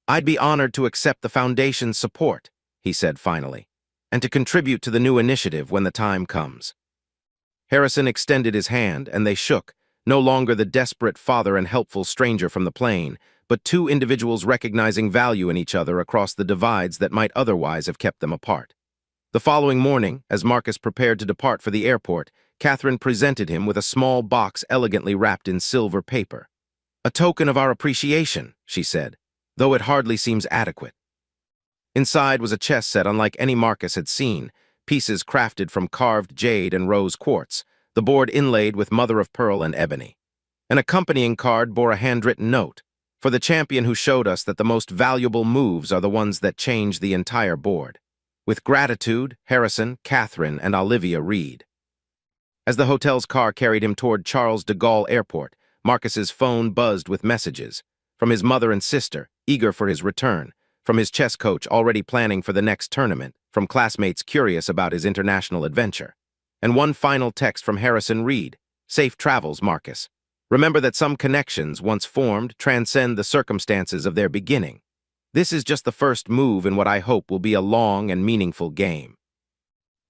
"I'd be honored to accept the Foundation's support," he said finally, "and to contribute to the new initiative when the time comes." Harrison extended his hand, and they shook, no longer the desperate father and helpful stranger from the plane, but two individuals recognizing value in each other across the divides that might otherwise have kept them apart. The following morning, as Marcus prepared to depart for the airport, Catherine presented him with a small box elegantly wrapped in silver paper. "A token of our appreciation," she said, "though it hardly seems adequate." Inside was a chess set unlike any Marcus had seen, pieces crafted from carved jade and rose quartz, the board inlaid with mother-of-pearl and ebony. An accompanying card bore a handwritten note, "For the champion who showed us that the most valuable moves are the ones that change the entire board. With gratitude, Harrison, Catherine, and Olivia Reed." As the hotel's car carried him toward Charles de Gaulle Airport, Marcus's phone buzzed with messages. From his mother and sister, eager for his return, from his chess coach already planning for the next tournament, from classmates curious about his international adventure. And one final text from Harrison Reed, "Safe travels, Marcus. Remember that some connections, once formed, transcend the circumstances of their beginning. This is just the first move in what I hope will be a long and meaningful game."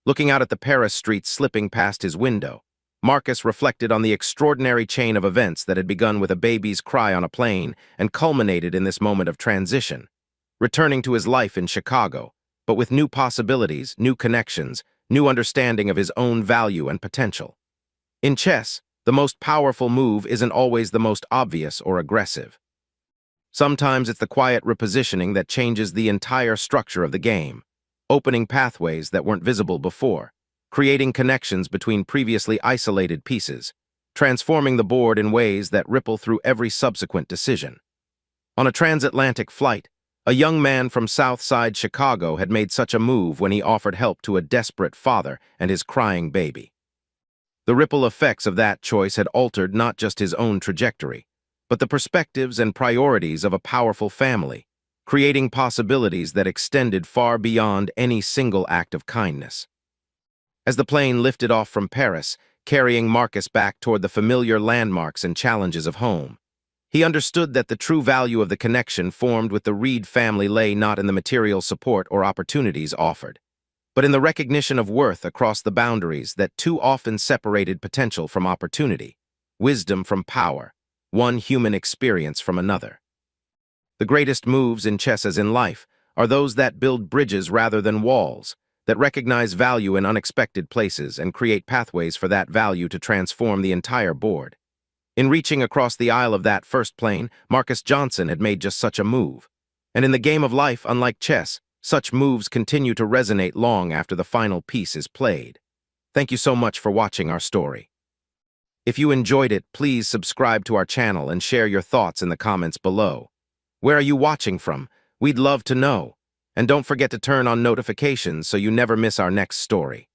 Looking out at the Paris streets slipping past his window, Marcus reflected on the extraordinary chain of events that had begun with a baby's cry on a plane and culminated in this moment of transition, returning to his life in Chicago, but with new possibilities, new connections, new understanding of his own value and potential. In chess, the most powerful move isn't always the most obvious or aggressive. Sometimes it's the quiet repositioning that changes the entire structure of the game, opening pathways that weren't visible before, creating connections between previously isolated pieces, transforming the board in ways that ripple through every subsequent decision. On a transatlantic flight, a young man from South Side Chicago had made such a move when he offered help to a desperate father and his crying baby. The ripple effects of that choice had altered not just his own trajectory, but the perspectives and priorities of a powerful family, creating possibilities that extended far beyond any single act of kindness. As the plane lifted off from Paris, carrying Marcus back toward the familiar landmarks and challenges of home, he understood that the true value of the connection formed with the Reed family lay not in the material support or opportunities offered, but in the recognition of worth across the boundaries that too often separated potential from opportunity, wisdom from power, one human experience from another. The greatest moves in chess as in life are those that build bridges rather than walls, that recognize value in unexpected places and create pathways for that value to transform the entire board. In reaching across the aisle of that first plane, Marcus Johnson had made just such a move. And in the game of life, unlike chess, such moves continue to resonate long after the final piece is played. Thank you so much for watching our story. If you enjoyed it, please subscribe to our channel and share your thoughts in the comments below. Where are you watching from? We'd love to know. And don't forget to turn on notifications so you never miss our next story.